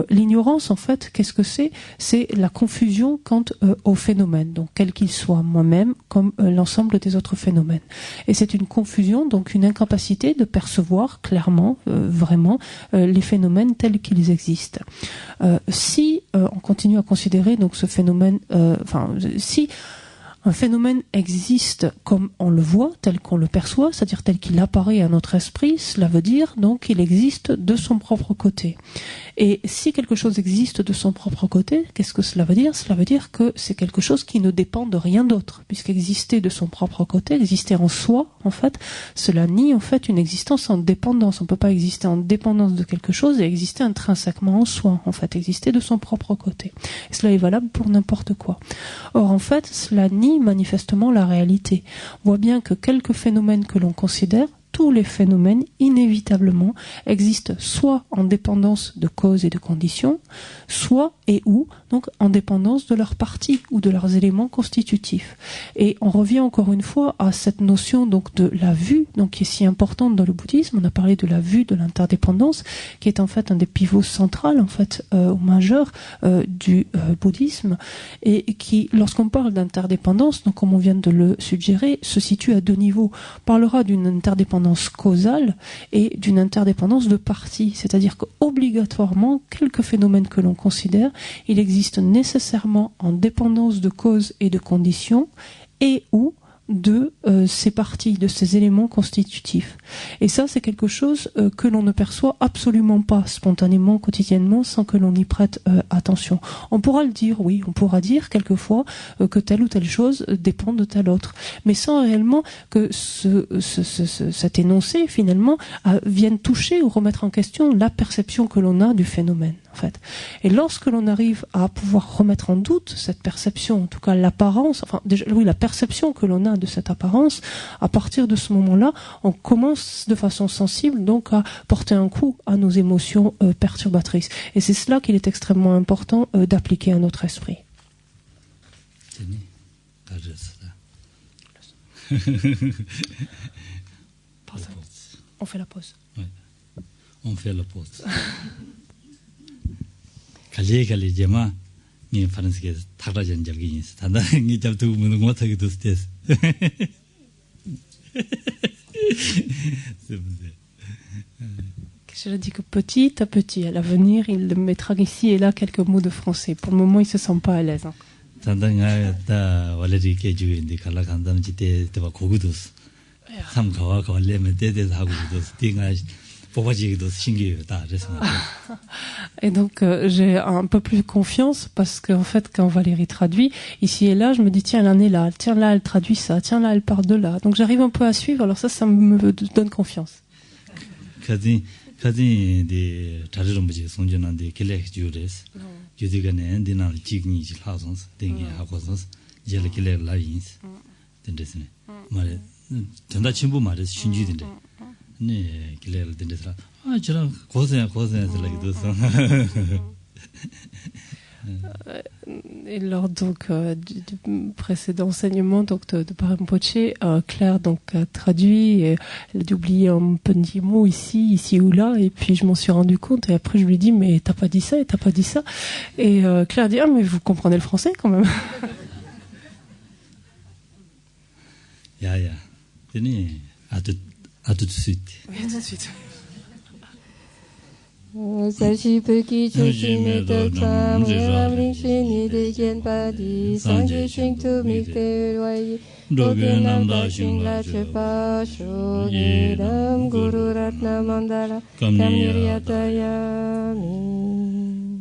L'ignorance, en fait, qu'est-ce que c'est? C'est la confusion quant au phénomène, donc quel qu'il soit, moi-même, comme l'ensemble des autres phénomènes. Et c'est une confusion, donc une incapacité de percevoir clairement, vraiment, les phénomènes tels qu'ils existent. Si on continue à considérer donc ce phénomène, si un phénomène existe comme on le voit, tel qu'on le perçoit, c'est-à-dire tel qu'il apparaît à notre esprit, cela veut dire donc qu'il existe de son propre côté. Et si quelque chose existe de son propre côté, qu'est-ce que cela veut dire? Cela veut dire que c'est quelque chose qui ne dépend de rien d'autre, puisqu'exister de son propre côté, exister en soi, en fait, cela nie en fait une existence en dépendance. On ne peut pas exister en dépendance de quelque chose et exister intrinsèquement en soi, en fait, exister de son propre côté. Et cela est valable pour n'importe quoi. Or, en fait, cela nie manifestement la réalité. On voit bien que quelques phénomènes que l'on considère, tous les phénomènes, inévitablement, existent soit en dépendance de causes et de conditions, soit et ou, donc, en dépendance de leurs parties ou de leurs éléments constitutifs. Et on revient encore une fois à cette notion, donc, de la vue, donc, qui est si importante dans le bouddhisme. On a parlé de la vue de l'interdépendance, qui est en fait un des pivots centraux, en fait, majeurs du bouddhisme, et qui, lorsqu'on parle d'interdépendance, donc, comme on vient de le suggérer, se situe à deux niveaux. On parlera d'une interdépendance causale et d'une interdépendance de parties, c'est-à-dire qu'obligatoirement, quelques phénomènes que l'on considère, il existe nécessairement en dépendance de causes et de conditions et ou de ces parties, de ces éléments constitutifs. Et ça, c'est quelque chose que l'on ne perçoit absolument pas spontanément, quotidiennement, sans que l'on y prête attention. On pourra le dire, oui, on pourra dire quelquefois que telle ou telle chose dépend de telle autre, mais sans réellement que cet énoncé, finalement, vienne toucher ou remettre en question la perception que l'on a du phénomène. En fait. Et lorsque l'on arrive à pouvoir remettre en doute cette perception, en tout cas l'apparence, enfin déjà, oui, la perception que l'on a de cette apparence, à partir de ce moment-là, on commence de façon sensible donc à porter un coup à nos émotions perturbatrices. Et c'est cela qu'il est extrêmement important d'appliquer à notre esprit. On fait la pause. Oui, on fait la pause. 갈리 제마 니 프랑스게 타라전 적이 있어. 단단히 잡도 무는 거 못하게 됐어. Je dis que petit à petit, à l'avenir, il mettra ici et là quelques mots de français. Pour le moment, il ne se sent pas à l'aise. 단단히 다 원래리 계주인데 갈라 간다는 지때 때가 고구도 삼가와 걸레면 때때도 하고 띵아 Et donc j'ai un peu plus confiance parce qu'en fait quand Valérie traduit ici et là, je me dis tiens elle en est là, tiens là elle traduit ça, tiens là elle part de là, donc j'arrive un peu à suivre. Alors ça me donne confiance. 가디 데 자르름 부지 송전한데 길래 주레스 주디가네 엔디나 지ግ니 지라선스 땡게 하고선스 제르 길래 라인스 된데스네 말에 전다 친구 말에 신주된데 네 길래를 된데서 아 저랑 고생해서 Et lors donc du précédent enseignement donc de Parimpoche, Claire donc a traduit, et elle a dû oublier un petit mot ici ou là, et puis je m'en suis rendu compte et après je lui ai dit mais t'as pas dit ça et t'as pas dit ça, et Claire dit ah mais vous comprenez le français quand même. Ya tenez à tout de suite. Oui, tout de suite. Sashi Peki Chushime Totsa Muramling Shini Dejen Padi Sanji Shing Tu Mikte Wayi Dogen Namda Shing La Chepa Shogi Ram Guru Ratna Mandala Kamiriatayami.